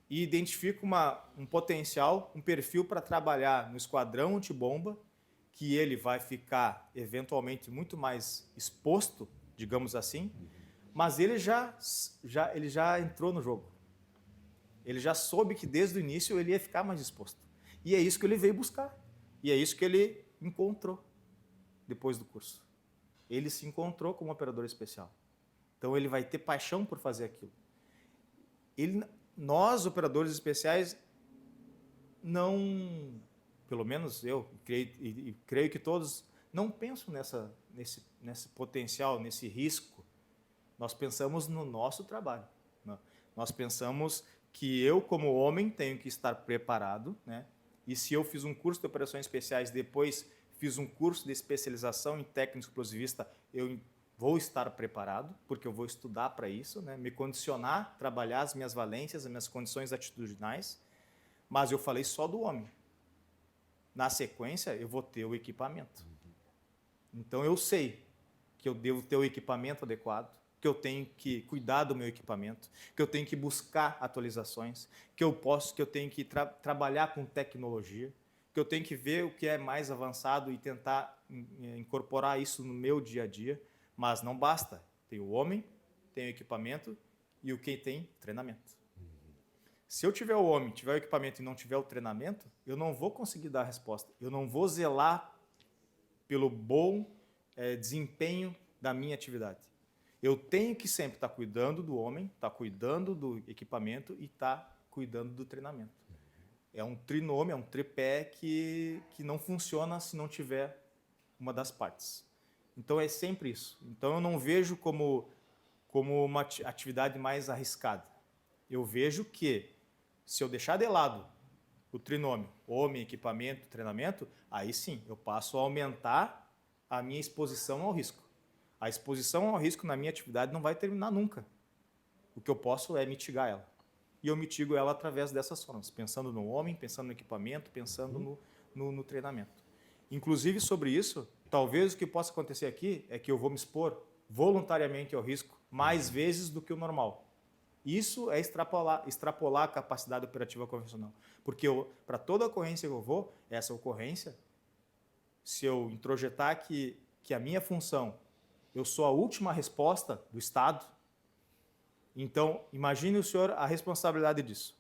e identifico um potencial, um perfil para trabalhar no esquadrão antibomba, que ele vai ficar eventualmente muito mais exposto, digamos assim, mas ele já entrou no jogo. Ele já soube que desde o início ele ia ficar mais exposto. E é isso que ele veio buscar. E é isso que ele encontrou depois do curso. Ele se encontrou como operador especial. Então ele vai ter paixão por fazer aquilo. Nós, operadores especiais, não, pelo menos eu, creio que todos, não pensam nesse potencial, nesse risco. Nós pensamos no nosso trabalho, né? Nós pensamos que eu, como homem, tenho que estar preparado, né? E se eu fiz um curso de operações especiais, depois fiz um curso de especialização em técnico explosivista, eu vou estar preparado, porque eu vou estudar para isso, né? Me condicionar, trabalhar as minhas valências, as minhas condições atitudinais, mas eu falei só do homem. Na sequência, eu vou ter o equipamento. Então, eu sei que eu devo ter o equipamento adequado, que eu tenho que cuidar do meu equipamento, que eu tenho que buscar atualizações, que eu tenho que trabalhar com tecnologia, que eu tenho que ver o que é mais avançado e tentar incorporar isso no meu dia a dia. Mas não basta. Tem o homem, tem o equipamento e o que tem treinamento. Se eu tiver o homem, tiver o equipamento e não tiver o treinamento, eu não vou conseguir dar a resposta. Eu não vou zelar pelo bom desempenho da minha atividade. Eu tenho que sempre estar cuidando do homem, estar cuidando do equipamento e estar cuidando do treinamento. É um trinômio, é um tripé que não funciona se não tiver uma das partes. Então é sempre isso. Então eu não vejo como uma atividade mais arriscada. Eu vejo que se eu deixar de lado o trinômio, homem, equipamento, treinamento, aí sim eu passo a aumentar a minha exposição ao risco. A exposição ao risco na minha atividade não vai terminar nunca. O que eu posso é mitigar ela. E eu mitigo ela através dessas formas, pensando no homem, pensando no equipamento, pensando no treinamento. Inclusive, sobre isso, talvez o que possa acontecer aqui é que eu vou me expor voluntariamente ao risco mais vezes do que o normal. Isso é extrapolar a capacidade operativa convencional. Porque para toda ocorrência que eu vou, essa ocorrência, se eu introjetar que a minha função, eu sou a última resposta do Estado, então imagine o senhor a responsabilidade disso.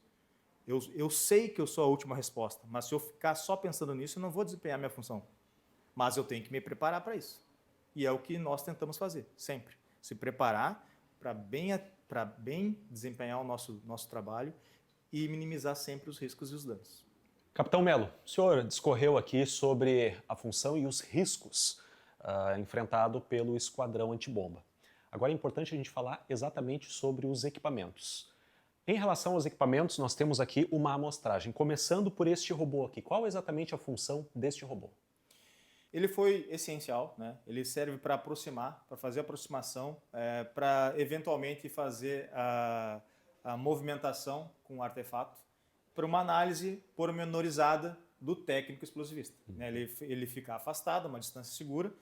Eu sei que eu sou a última resposta, mas se eu ficar só pensando nisso, eu não vou desempenhar minha função. Mas eu tenho que me preparar para isso. E é o que nós tentamos fazer, sempre. Se preparar para bem desempenhar o nosso trabalho e minimizar sempre os riscos e os danos. Capitão Melo, o senhor discorreu aqui sobre a função e os riscos enfrentados pelo esquadrão antibomba. Agora é importante a gente falar exatamente sobre os equipamentos. Em relação aos equipamentos, nós temos aqui uma amostragem, começando por este robô aqui. Qual é exatamente a função deste robô? Ele foi essencial, né? Ele serve para aproximar, para fazer aproximação, para eventualmente fazer a movimentação com o artefato, para uma análise pormenorizada do técnico explosivista. Né? Ele fica afastado, a uma distância segura,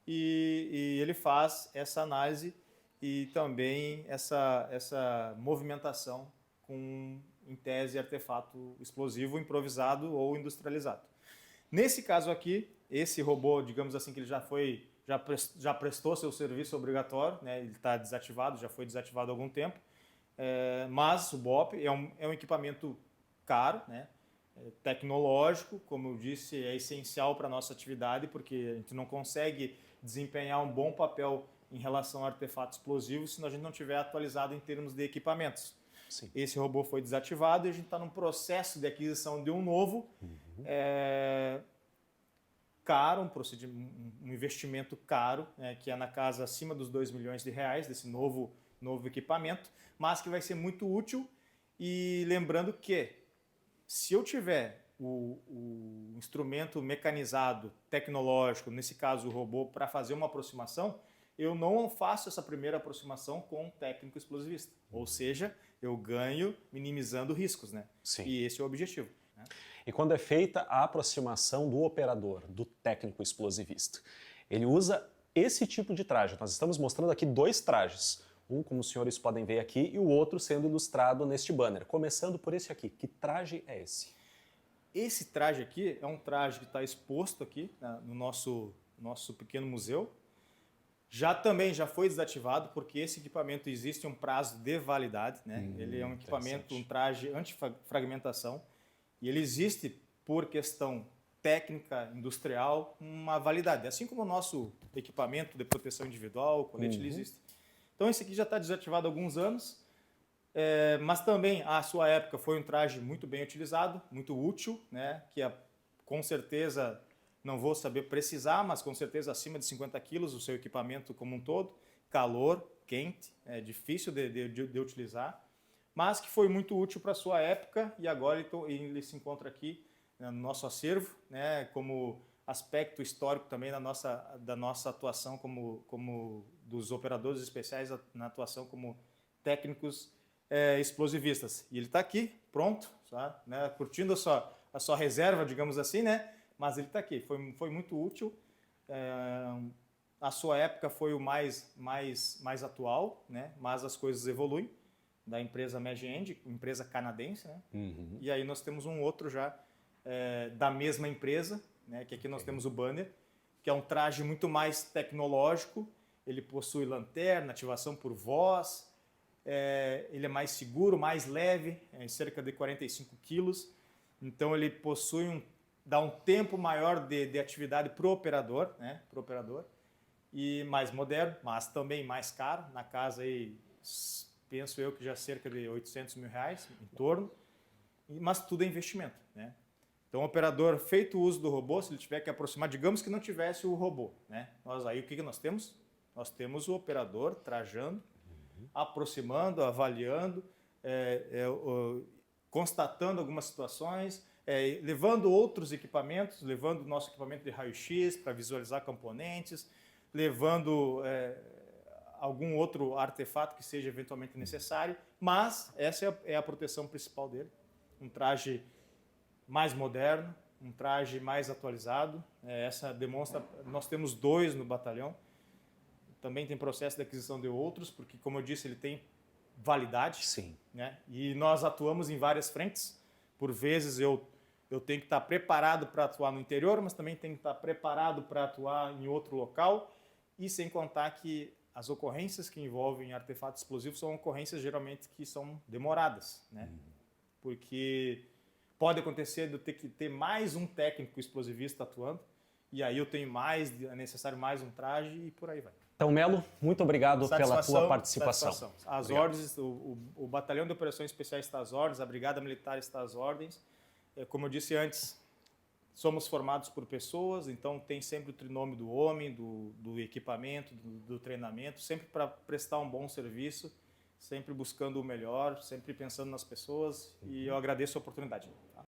e ele faz essa análise e também essa movimentação com, em tese, artefato explosivo improvisado ou industrializado. Nesse caso aqui, esse robô, digamos assim, que ele já prestou seu serviço obrigatório, né? Ele está desativado, já foi desativado há algum tempo, mas o BOP é um equipamento caro, né? Tecnológico, como eu disse, é essencial para a nossa atividade, porque a gente não consegue desempenhar um bom papel em relação a artefato explosivo se a gente não tiver atualizado em termos de equipamentos. Sim. Esse robô foi desativado e a gente está num processo de aquisição de um novo, caro, um investimento caro, que é na casa acima dos R$2 milhões, desse novo equipamento, mas que vai ser muito útil E lembrando que, se eu tiver o instrumento mecanizado, tecnológico, nesse caso o robô, para fazer uma aproximação, eu não faço essa primeira aproximação com um técnico explosivista. Ou seja, eu ganho minimizando riscos, né? Sim. E esse é o objetivo. Né? E quando é feita a aproximação do operador, do técnico explosivista, ele usa esse tipo de traje. Nós estamos mostrando aqui 2 trajes. Um, como os senhores podem ver aqui, e o outro sendo ilustrado neste banner. Começando por esse aqui. Que traje é esse? Esse traje aqui é um traje que está exposto aqui, né, no nosso pequeno museu. Também já foi desativado, porque esse equipamento existe um prazo de validade. Né? Ele é um equipamento, um traje antifragmentação. E ele existe, por questão técnica, industrial, uma validade. Assim como o nosso equipamento de proteção individual, o colete, ele existe. Então esse aqui já está desativado há alguns anos. Mas também, à sua época, foi um traje muito bem utilizado, muito útil, né? Que com certeza, não vou saber precisar, mas com certeza acima de 50 quilos o seu equipamento como um todo, calor, quente, é difícil de utilizar, mas que foi muito útil para a sua época e agora ele se encontra aqui, né, no nosso acervo, né, como aspecto histórico também da nossa atuação como dos operadores especiais na atuação como técnicos explosivistas. E ele está aqui, pronto, tá, né, curtindo a sua reserva, digamos assim, né? Mas ele está aqui. Foi muito útil. A sua época foi o mais atual, né? Mas as coisas evoluem. Da empresa Magend, empresa canadense, né? E aí nós temos um outro já da mesma empresa, né? Que aqui nós temos o banner, que é um traje muito mais tecnológico. Ele possui lanterna, ativação por voz. Ele é mais seguro, mais leve, cerca de 45 quilos. Então ele possui dá um tempo maior de atividade para o operador, né? Pro operador. E mais moderno, mas também mais caro. Na casa aí, penso eu que já cerca de R$800 mil, em torno. Mas tudo é investimento, né? Então o operador, feito o uso do robô, se ele tiver que aproximar, digamos que não tivesse o robô, né? Aí o que nós temos? Nós temos o operador trajando, aproximando, avaliando, constatando algumas situações, levando outros equipamentos, levando o nosso equipamento de raio-x para visualizar componentes, levando algum outro artefato que seja eventualmente necessário, mas essa é a proteção principal dele. Um traje mais moderno, um traje mais atualizado. Essa demonstra, nós temos 2 no batalhão. Também tem processo de aquisição de outros, porque, como eu disse, ele tem validade. Sim. Né? E nós atuamos em várias frentes. Por vezes eu tenho que estar preparado para atuar no interior, mas também tenho que estar preparado para atuar em outro local. E sem contar que as ocorrências que envolvem artefatos explosivos são ocorrências geralmente que são demoradas. Né? Porque pode acontecer de eu ter que ter mais um técnico explosivista atuando, e aí eu tenho é necessário mais um traje e por aí vai. Então, Melo, muito obrigado pela tua participação. As ordens, o Batalhão de Operações Especiais está às ordens, a Brigada Militar está às ordens. Como eu disse antes, somos formados por pessoas, então tem sempre o trinômio do homem, do equipamento, do treinamento, sempre para prestar um bom serviço, sempre buscando o melhor, sempre pensando nas pessoas, e eu agradeço a oportunidade. Tá?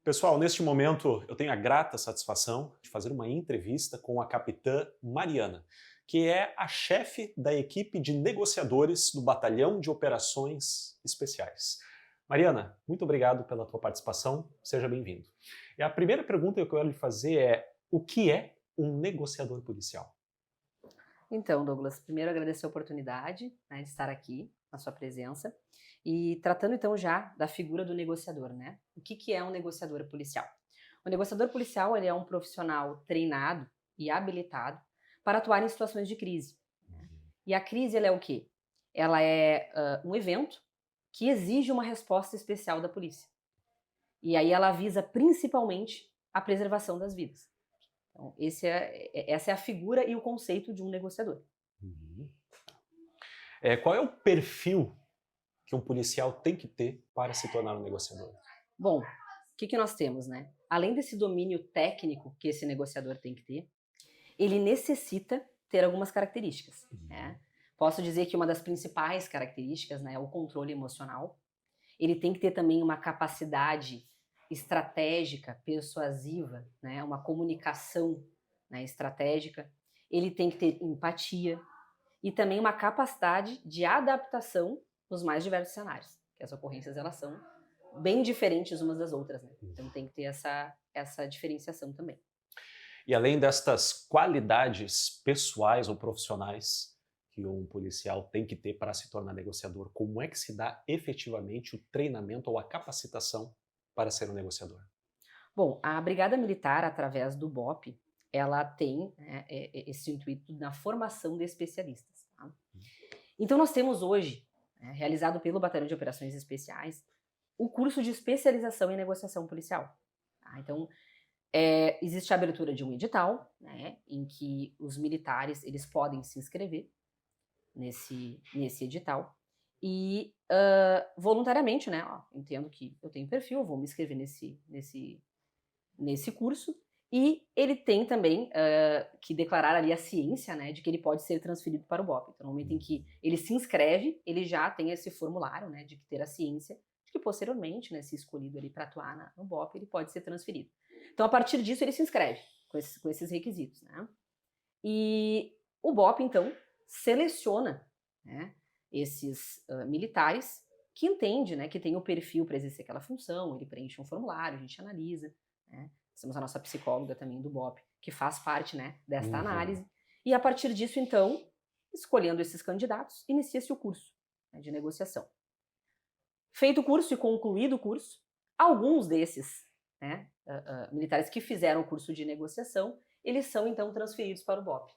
Pessoal, neste momento eu tenho a grata satisfação de fazer uma entrevista com a capitã Mariana, que é a chefe da equipe de negociadores do Batalhão de Operações Especiais. Mariana, muito obrigado pela tua participação, seja bem-vindo. E a primeira pergunta que eu quero lhe fazer é: o que é um negociador policial? Então, Douglas, primeiro agradecer a oportunidade, né, de estar aqui, na sua presença, e tratando então já da figura do negociador, né? O que é um negociador policial? O negociador policial, ele é um profissional treinado e habilitado para atuar em situações de crise. Né? E a crise, ela é o quê? Ela é um evento que exige uma resposta especial da polícia. E aí ela visa principalmente a preservação das vidas. Então, essa é a figura e o conceito de um negociador. Qual é o perfil que um policial tem que ter para se tornar um negociador? Bom, o que nós temos, né? Além desse domínio técnico que esse negociador tem que ter, ele necessita ter algumas características, né? Posso dizer que uma das principais características, né, é o controle emocional. Ele tem que ter também uma capacidade estratégica, persuasiva, né, uma comunicação, né, estratégica. Ele tem que ter empatia e também uma capacidade de adaptação nos mais diversos cenários, que as ocorrências elas são bem diferentes umas das outras, né? Então tem que ter essa diferenciação também. E além destas qualidades pessoais ou profissionais que um policial tem que ter para se tornar negociador, como é que se dá efetivamente o treinamento ou a capacitação para ser um negociador? Bom, a Brigada Militar, através do BOP, ela tem, né, esse intuito na formação de especialistas. Tá? Então nós temos hoje, né, realizado pelo Batalhão de Operações Especiais, o curso de especialização em negociação policial. Tá? Então, existe a abertura de um edital, né, em que os militares eles podem se inscrever nesse edital e voluntariamente, né, entendo que eu tenho perfil, vou me inscrever nesse curso, e ele tem também que declarar ali a ciência, né, de que ele pode ser transferido para o BOP. Então, no momento em que ele se inscreve, ele já tem esse formulário, né, de ter a ciência, de que posteriormente, né, se escolhido ali para atuar no BOP, ele pode ser transferido. Então, a partir disso, ele se inscreve com esses requisitos, né. E o BOP, então, seleciona, né, esses militares que entende, né, que tem o perfil para exercer aquela função, ele preenche um formulário, a gente analisa, né. Temos a nossa psicóloga também do BOP, que faz parte, né, desta análise. E a partir disso, então, escolhendo esses candidatos, inicia-se o curso, né, de negociação. Feito o curso e concluído o curso, alguns desses, né, militares que fizeram o curso de negociação, eles são então transferidos para o BOP.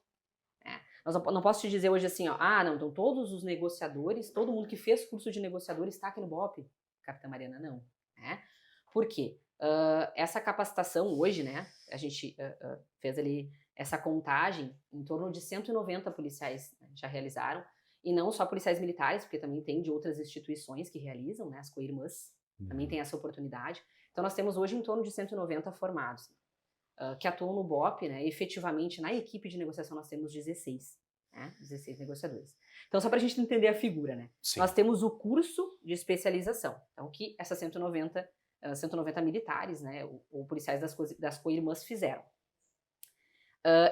Não posso te dizer hoje assim, ó, não, então todos os negociadores, todo mundo que fez curso de negociador está aqui no BOP, Capitã Mariana, não. Né? Por quê? Essa capacitação hoje, né, a gente fez ali essa contagem, em torno de 190 policiais, né, já realizaram, e não só policiais militares, porque também tem de outras instituições que realizam, né, as co-irmãs, também tem essa oportunidade. Então nós temos hoje em torno de 190 formados, que atuam no BOP, né, efetivamente na equipe de negociação nós temos 16, né, 16 negociadores. Então só para a gente entender a figura, né, nós temos o curso de especialização, então que essas 190 militares, né, ou policiais das co-irmãs fizeram.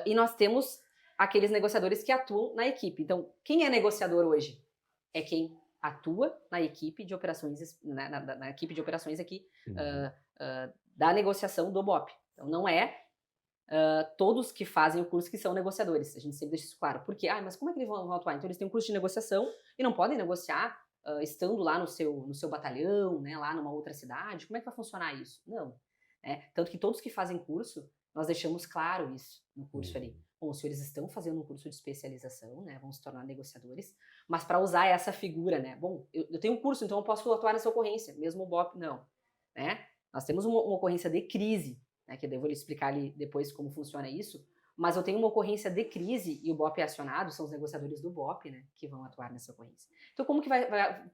E nós temos aqueles negociadores que atuam na equipe. Então, quem é negociador hoje? É quem atua na equipe de operações, na equipe de operações aqui da negociação do BOP. Então, não é todos que fazem o curso que são negociadores. A gente sempre deixa isso claro. Por quê? Mas como é que eles vão atuar? Então, eles têm um curso de negociação e não podem negociar estando lá no seu batalhão, né, lá numa outra cidade. Como é que vai funcionar isso? Não. Tanto que todos que fazem curso, nós deixamos claro isso no curso ali. Bom, os senhores estão fazendo um curso de especialização, né, vão se tornar negociadores, mas para usar essa figura, né, bom, eu tenho um curso, então eu posso atuar nessa ocorrência, mesmo o BOP não, né? Nós temos uma ocorrência de crise, né, que eu vou lhe explicar ali depois como funciona isso, mas eu tenho uma ocorrência de crise e o BOP é acionado, são os negociadores do BOP, né, que vão atuar nessa ocorrência. Então como que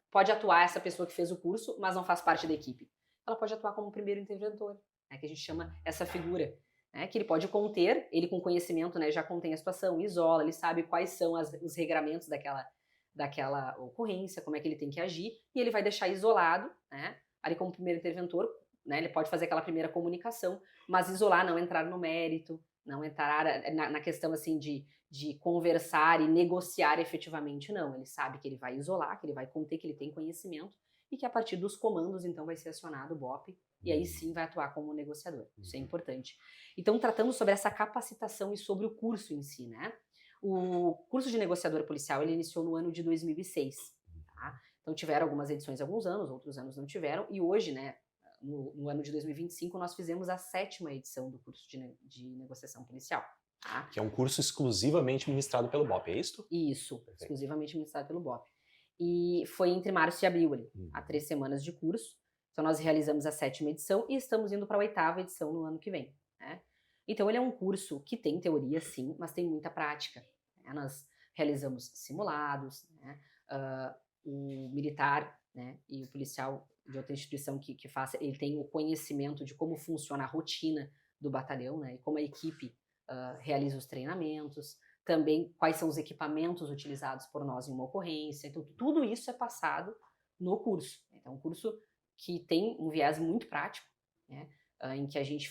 pode atuar essa pessoa que fez o curso, mas não faz parte da equipe? Ela pode atuar como primeiro interventor, né, que a gente chama essa figura, né, que ele pode conter, ele com conhecimento, né, já contém a situação, isola, ele sabe quais são os regramentos daquela ocorrência, como é que ele tem que agir, e ele vai deixar isolado, né, ali como primeiro interventor, né, ele pode fazer aquela primeira comunicação, mas isolar, não entrar no mérito, não entrar na questão assim de conversar e negociar efetivamente, não. Ele sabe que ele vai isolar, que ele vai conter, que ele tem conhecimento e que a partir dos comandos, então, vai ser acionado o BOP e aí sim vai atuar como negociador. Isso é importante. Então, tratando sobre essa capacitação e sobre o curso em si, né? O curso de negociador policial, ele iniciou no ano de 2006, tá? Então, tiveram algumas edições alguns anos, outros anos não tiveram, e hoje, né, no ano de 2025, nós fizemos a 7ª edição do curso de negociação policial. Tá? Que é um curso exclusivamente ministrado pelo BOP, é isso? Isso, exclusivamente ministrado pelo BOP. E foi entre março e abril ali, há 3 semanas de curso. Então nós realizamos a 7ª edição e estamos indo para a 8ª edição no ano que vem. Né? Então ele é um curso que tem teoria sim, mas tem muita prática. Né? Nós realizamos simulados, né? O militar, né, e o policial de outra instituição que faça, ele tem o conhecimento de como funciona a rotina do batalhão, né, e como a equipe realiza os treinamentos. também quais são os equipamentos utilizados por nós em uma ocorrência. Então, tudo isso é passado no curso. Então, um curso que tem um viés muito prático, né, em que a gente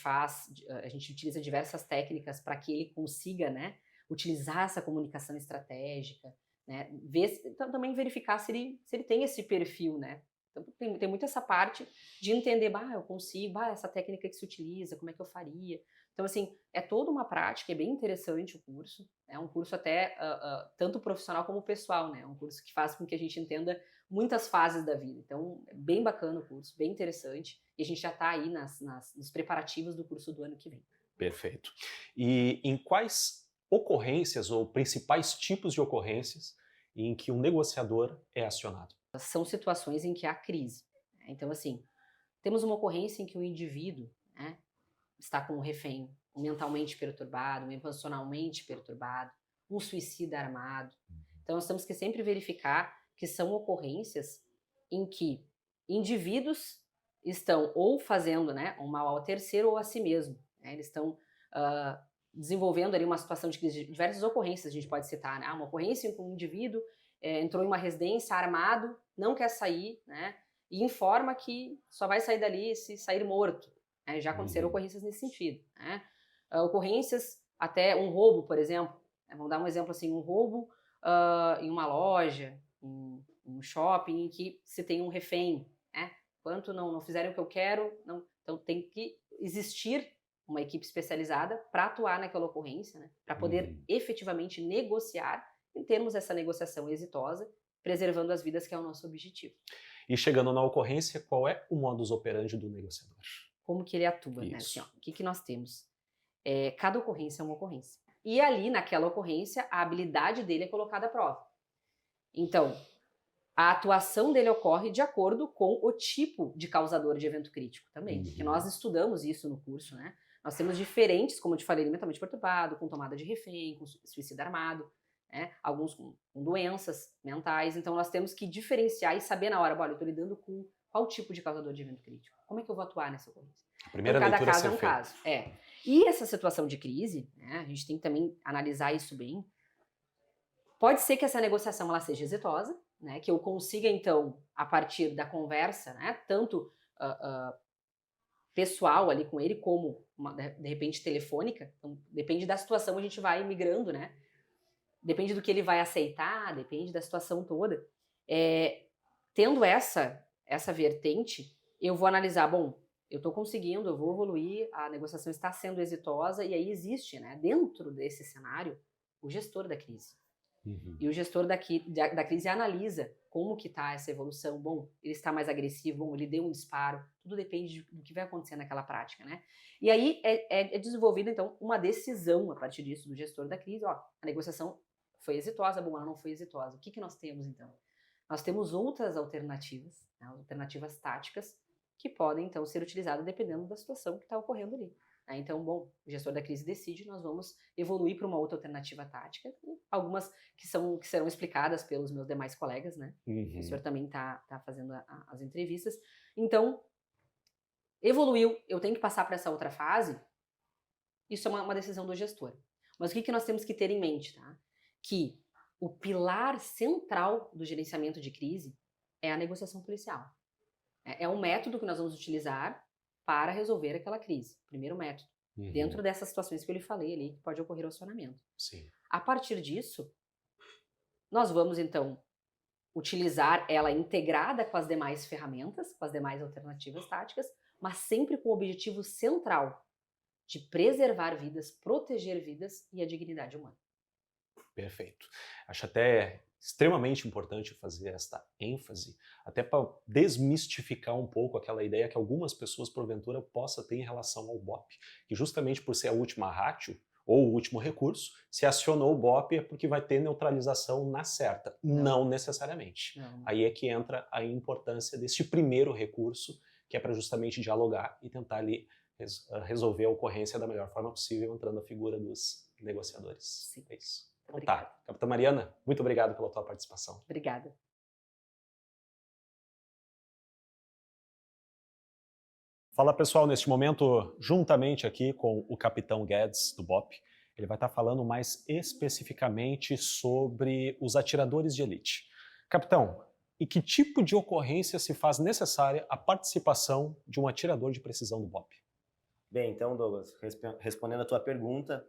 utiliza diversas técnicas para que ele consiga, né, utilizar essa comunicação estratégica, né, também verificar se ele tem esse perfil, né. Então, tem muito essa parte de entender, eu consigo, essa técnica que se utiliza, como é que eu faria. Então, assim, é toda uma prática, é bem interessante o curso. É um curso até tanto profissional como pessoal, né? É um curso que faz com que a gente entenda muitas fases da vida. Então, é bem bacana o curso, bem interessante. E a gente já está aí nos preparativos do curso do ano que vem. Perfeito. E em quais ocorrências ou principais tipos de ocorrências em que um negociador é acionado? São situações em que há crise. Então, assim, temos uma ocorrência em que o indivíduo, né, está com um refém mentalmente perturbado, emocionalmente perturbado, um suicida armado. Então, nós temos que sempre verificar que são ocorrências em que indivíduos estão ou fazendo, né, um mal ao terceiro ou a si mesmo. Né? Eles estão desenvolvendo ali uma situação de crise. Diversas ocorrências a gente pode citar, né? Uma ocorrência em que um indivíduo entrou em uma residência armado, não quer sair, né, e informa que só vai sair dali se sair morto. Já aconteceram ocorrências nesse sentido. Né? Ocorrências, até um roubo, por exemplo. Vamos dar um exemplo assim, um roubo em uma loja, em um shopping, em que se tem um refém. Né? Enquanto não fizerem o que eu quero, então tem que existir uma equipe especializada para atuar naquela ocorrência, né? Para poder efetivamente negociar e termos essa negociação exitosa, preservando as vidas, que é o nosso objetivo. E chegando na ocorrência, qual é o modus operandi do negociador? Como que ele atua, né? Assim, o que nós temos? Cada ocorrência é uma ocorrência. E ali, naquela ocorrência, a habilidade dele é colocada à prova. Então, a atuação dele ocorre de acordo com o tipo de causador de evento crítico também. Porque nós estudamos isso no curso, né? Nós temos diferentes, como eu te falei, mentalmente perturbado, com tomada de refém, com suicida armado, né? Alguns com doenças mentais. Então, nós temos que diferenciar e saber na hora, eu estou lidando com qual tipo de causador de evento crítico. Como é que eu vou atuar nessa ocorrência? A primeira então, cada leitura caso é um feita. caso. E essa situação de crise, né, a gente tem que também analisar isso bem. Pode ser que essa negociação ela seja exitosa, né, que eu consiga, então, a partir da conversa, né, tanto pessoal ali com ele, como, de repente, telefônica. Então, depende da situação, a gente vai migrando, né? Depende do que ele vai aceitar, depende da situação toda. Tendo essa vertente, eu vou analisar, bom, eu estou conseguindo, eu vou evoluir, a negociação está sendo exitosa, e aí existe, né, dentro desse cenário, o gestor da crise. E o gestor da crise analisa como que está essa evolução. Bom, ele está mais agressivo, bom, ele deu um disparo. Tudo depende do que vai acontecer naquela prática, né? E aí é desenvolvida, então, uma decisão a partir disso do gestor da crise. A negociação foi exitosa, bom, ela não foi exitosa. O que nós temos, então? Nós temos outras alternativas, né, alternativas táticas, que podem, então, ser utilizadas dependendo da situação que está ocorrendo ali. Então, bom, o gestor da crise decide, nós vamos evoluir para uma outra alternativa tática, algumas que serão explicadas pelos meus demais colegas, né? O senhor também está fazendo as entrevistas. Então, evoluiu, eu tenho que passar para essa outra fase, isso é uma decisão do gestor. Mas o que nós temos que ter em mente, tá? Que o pilar central do gerenciamento de crise é a negociação policial. É um método que nós vamos utilizar para resolver aquela crise. Primeiro método. Dentro dessas situações que eu lhe falei ali, que pode ocorrer o acionamento. Sim. A partir disso, nós vamos, então, utilizar ela integrada com as demais ferramentas, com as demais alternativas táticas, mas sempre com o objetivo central de preservar vidas, proteger vidas e a dignidade humana. Perfeito. Acho até extremamente importante fazer esta ênfase, até para desmistificar um pouco aquela ideia que algumas pessoas, porventura, possam ter em relação ao BOP. Que justamente por ser a última ratio, ou o último recurso, se acionou o BOP é porque vai ter neutralização na certa. Não necessariamente. Não. Aí é que entra a importância deste primeiro recurso, que é para justamente dialogar e tentar ali resolver a ocorrência da melhor forma possível, entrando a figura dos negociadores. Sim. É isso. Então Obrigada. tá. Capitã Mariana, muito obrigado pela tua participação. Obrigada. Fala, pessoal, neste momento, juntamente aqui com o Capitão Guedes, do BOP, Ele vai estar falando mais especificamente sobre os atiradores de elite. Capitão, em que tipo de ocorrência se faz necessária a participação de um atirador de precisão do BOP? Bem, então, Douglas, respondendo a tua pergunta,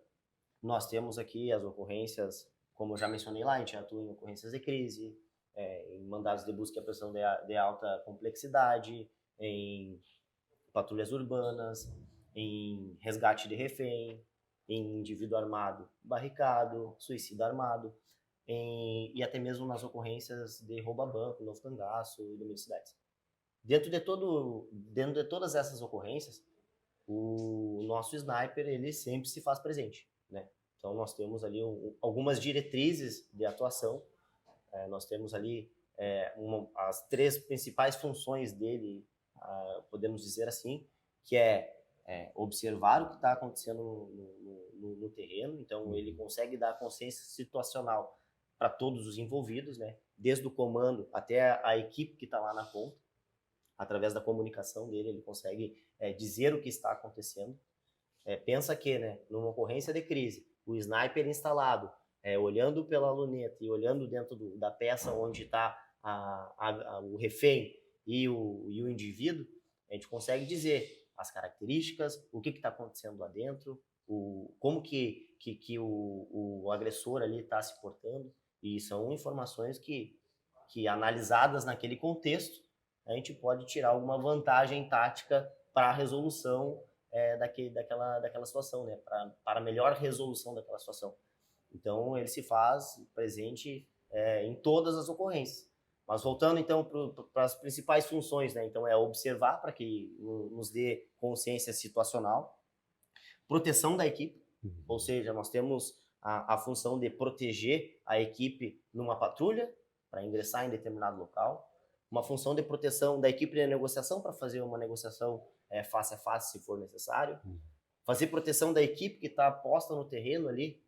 nós temos aqui as ocorrências, como eu já mencionei lá, a gente atua em ocorrências de crise, em mandados de busca e apreensão de alta complexidade, em patrulhas urbanas, em resgate de refém, em indivíduo armado barricado, suicídio armado, e até mesmo nas ocorrências de roubo a banco, novo cangaço e domiciliares. Dentro de todas essas ocorrências, o nosso sniper ele sempre se faz presente, né? Então nós temos ali algumas diretrizes de atuação, nós temos ali as 3 principais funções dele, podemos dizer assim, que é observar o que está acontecendo no terreno. Então ele consegue dar consciência situacional para todos os envolvidos, né? Desde o comando até a equipe que está lá na ponta. Através da comunicação dele, ele consegue dizer o que está acontecendo. Pensa que, né, numa ocorrência de crise, o sniper instalado, olhando pela luneta e olhando dentro da peça onde está o refém e o indivíduo, a gente consegue dizer as características, o que está acontecendo lá dentro, como que o agressor ali está se portando, e são informações que analisadas naquele contexto, a gente pode tirar alguma vantagem tática para a resolução daquela situação, né? Para a melhor resolução daquela situação. Então, ele se faz presente em todas as ocorrências. Mas voltando, então, para as principais funções, né? Então, é observar para que nos dê consciência situacional, proteção da equipe, ou seja, nós temos a função de proteger a equipe numa patrulha, para ingressar em determinado local, uma função de proteção da equipe de negociação para fazer uma negociação face a face, se for necessário, fazer proteção da equipe que está posta no terreno ali,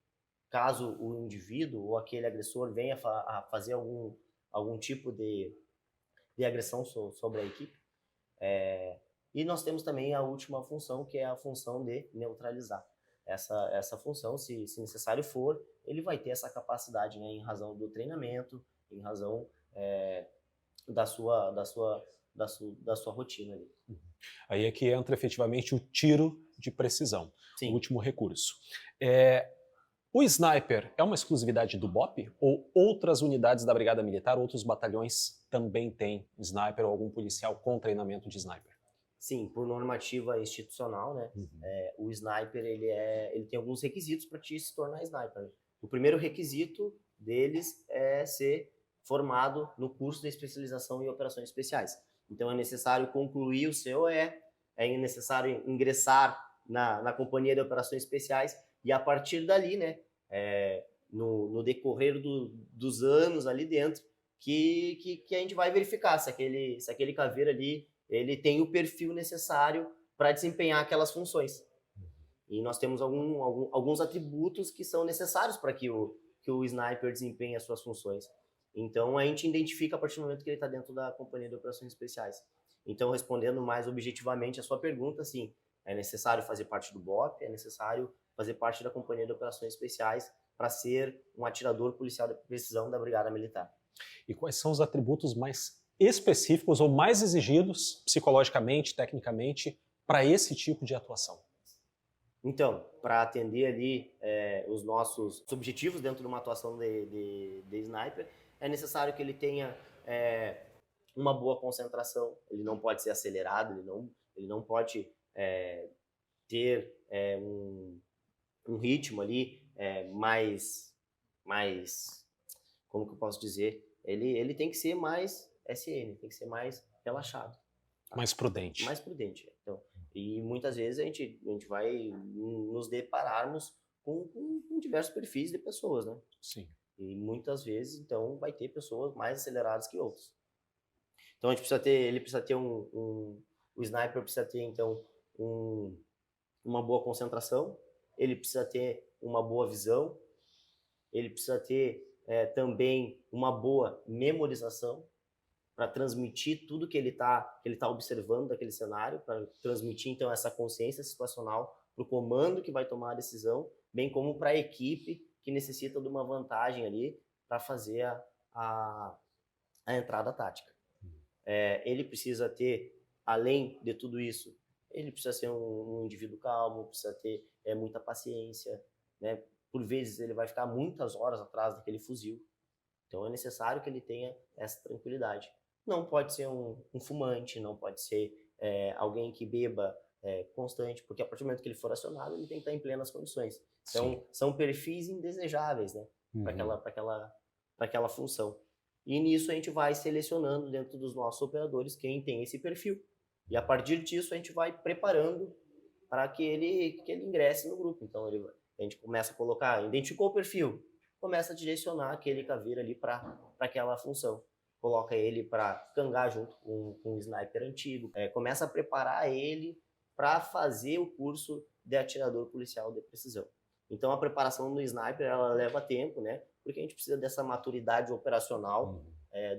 caso o indivíduo ou aquele agressor venha a fazer algum tipo de agressão sobre a equipe. E nós temos também a última função, que é a função de neutralizar. Essa função, se necessário for, ele vai ter essa capacidade, né, em razão do treinamento, em razão da sua rotina ali. Aí é que entra efetivamente o tiro de precisão, Sim. o último recurso. O sniper é uma exclusividade do BOP? Ou outras unidades da Brigada Militar, outros batalhões também têm sniper ou algum policial com treinamento de sniper? Sim, por normativa institucional, né? O sniper ele tem alguns requisitos para te se tornar sniper. O primeiro requisito deles é ser formado no curso de especialização em operações especiais. Então é necessário concluir o COE, é necessário ingressar na companhia de operações especiais, e a partir dali, né, no decorrer dos anos ali dentro, que a gente vai verificar se aquele caveira ali ele tem o perfil necessário para desempenhar aquelas funções. E nós temos alguns atributos que são necessários para que o sniper desempenhe as suas funções. Então, a gente identifica a partir do momento que ele está dentro da companhia de operações especiais. Então, respondendo mais objetivamente a sua pergunta, sim, é necessário fazer parte do BOP, é necessário fazer parte da companhia de operações especiais para ser um atirador policial de precisão da Brigada Militar. E quais são os atributos mais específicos ou mais exigidos, psicologicamente, tecnicamente, para esse tipo de atuação? Então, para atender ali os nossos objetivos dentro de uma atuação de sniper, é necessário que ele tenha uma boa concentração, ele não pode ser acelerado, ele não pode ter um ritmo ali mais, como que eu posso dizer, ele tem que ser mais SN, tem que ser mais relaxado. Tá? Mais prudente. Mais prudente. Então, e muitas vezes a gente vai nos depararmos com diversos perfis de pessoas, né? Sim. E muitas vezes, então, vai ter pessoas mais aceleradas que outras. Então, ele precisa ter o sniper precisa ter, então, uma boa concentração, ele precisa ter uma boa visão, ele precisa ter também uma boa memorização para transmitir tudo que ele tá observando daquele cenário, para transmitir, então, essa consciência situacional para o comando que vai tomar a decisão bem como para a equipe que necessita de uma vantagem ali para fazer a entrada tática. Ele precisa ter, além de tudo isso, ele precisa ser um indivíduo calmo, precisa ter muita paciência, né? Por vezes ele vai ficar muitas horas atrás daquele fuzil, então é necessário que ele tenha essa tranquilidade. Não pode ser um fumante, não pode ser alguém que beba constante, porque a partir do momento que ele for acionado, ele tem que estar em plenas condições. Então, são perfis indesejáveis, né, para aquela função. E nisso a gente vai selecionando dentro dos nossos operadores quem tem esse perfil. E a partir disso a gente vai preparando para que ele ingresse no grupo. Então a gente começa a colocar, identificou o perfil, começa a direcionar aquele caveira ali para aquela função. Coloca ele para cangar junto com um sniper antigo, começa a preparar ele para fazer o curso de atirador policial de precisão. Então a preparação do sniper ela leva tempo, né? Porque a gente precisa dessa maturidade operacional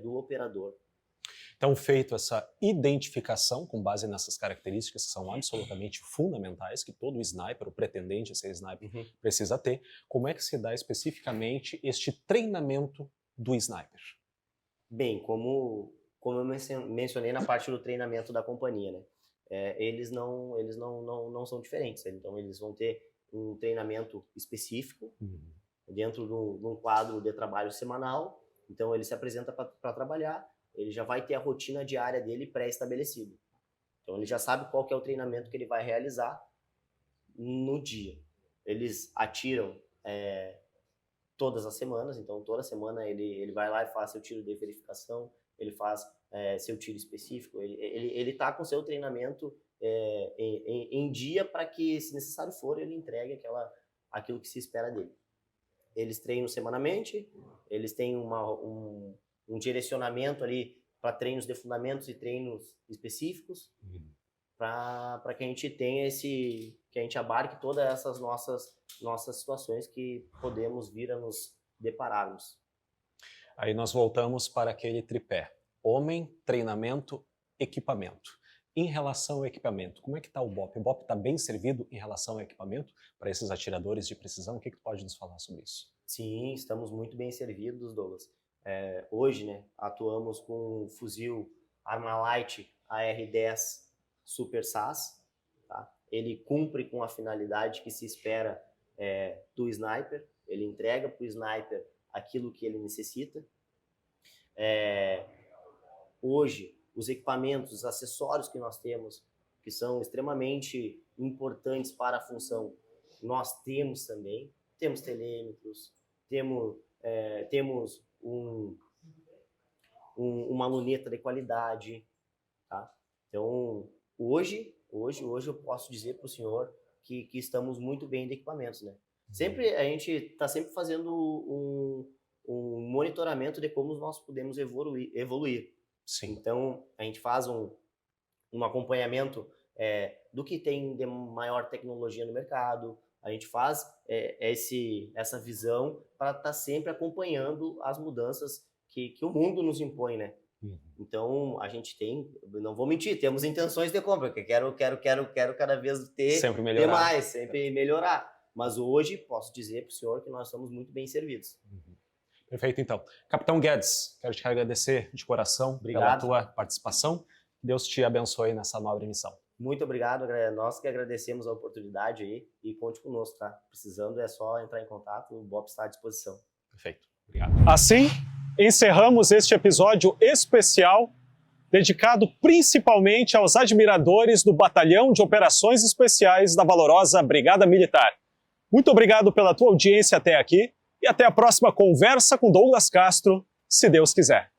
do operador. Então, feito essa identificação com base nessas características que são absolutamente fundamentais, que todo sniper, o pretendente a ser sniper, precisa ter, como é que se dá especificamente este treinamento do sniper? Bem, como eu mencionei na parte do treinamento da companhia, né? Eles não são diferentes. Então, eles vão ter um treinamento específico dentro de um quadro de trabalho semanal. Então, ele se apresenta para trabalhar, ele já vai ter a rotina diária dele pré-estabelecida. Então, ele já sabe qual que é o treinamento que ele vai realizar no dia. Eles atiram todas as semanas, então toda semana ele vai lá e faz seu tiro de verificação, ele faz seu tiro específico, ele está com seu treinamento em dia para que, se necessário for, ele entregue aquilo que se espera dele. Eles treinam semanalmente, eles têm um direcionamento ali para treinos de fundamentos e treinos específicos, para que a gente tenha que a gente abarque todas essas nossas situações que podemos vir a nos depararmos. Aí nós voltamos para aquele tripé: homem, treinamento, equipamento. Em relação ao equipamento, como é que está o BOP? O BOP está bem servido em relação ao equipamento para esses atiradores de precisão? O que tu pode nos falar sobre isso? Sim, estamos muito bem servidos, Douglas. Hoje, né, atuamos com o fuzil Armalite AR-10 Super SAS. Tá? Ele cumpre com a finalidade que se espera do sniper. Ele entrega para o sniper aquilo que ele necessita. Hoje, os equipamentos, os acessórios que nós temos, que são extremamente importantes para a função, nós temos também. Temos telêmetros, temos uma luneta de qualidade. Tá? Então, hoje eu posso dizer para o senhor que estamos muito bem de equipamentos, né? A gente está sempre fazendo um monitoramento de como nós podemos evoluir. Sim. Então, a gente faz um acompanhamento do que tem de maior tecnologia no mercado. A gente faz essa visão para estar sempre acompanhando as mudanças que o mundo nos impõe, né? Então, a gente não vou mentir, temos intenções de compra, porque quero cada vez ter mais, sempre melhorar. Mas hoje, posso dizer para o senhor que nós estamos muito bem servidos. Perfeito, então. Capitão Guedes, quero te agradecer de coração pela tua participação. Deus te abençoe nessa nobre missão. Muito obrigado, nós que agradecemos a oportunidade aí e conte conosco, tá? Precisando é só entrar em contato, o BOP está à disposição. Perfeito, obrigado. Assim, encerramos este episódio especial dedicado principalmente aos admiradores do Batalhão de Operações Especiais da valorosa Brigada Militar. Muito obrigado pela tua audiência até aqui e até a próxima conversa com Douglas Castro, se Deus quiser.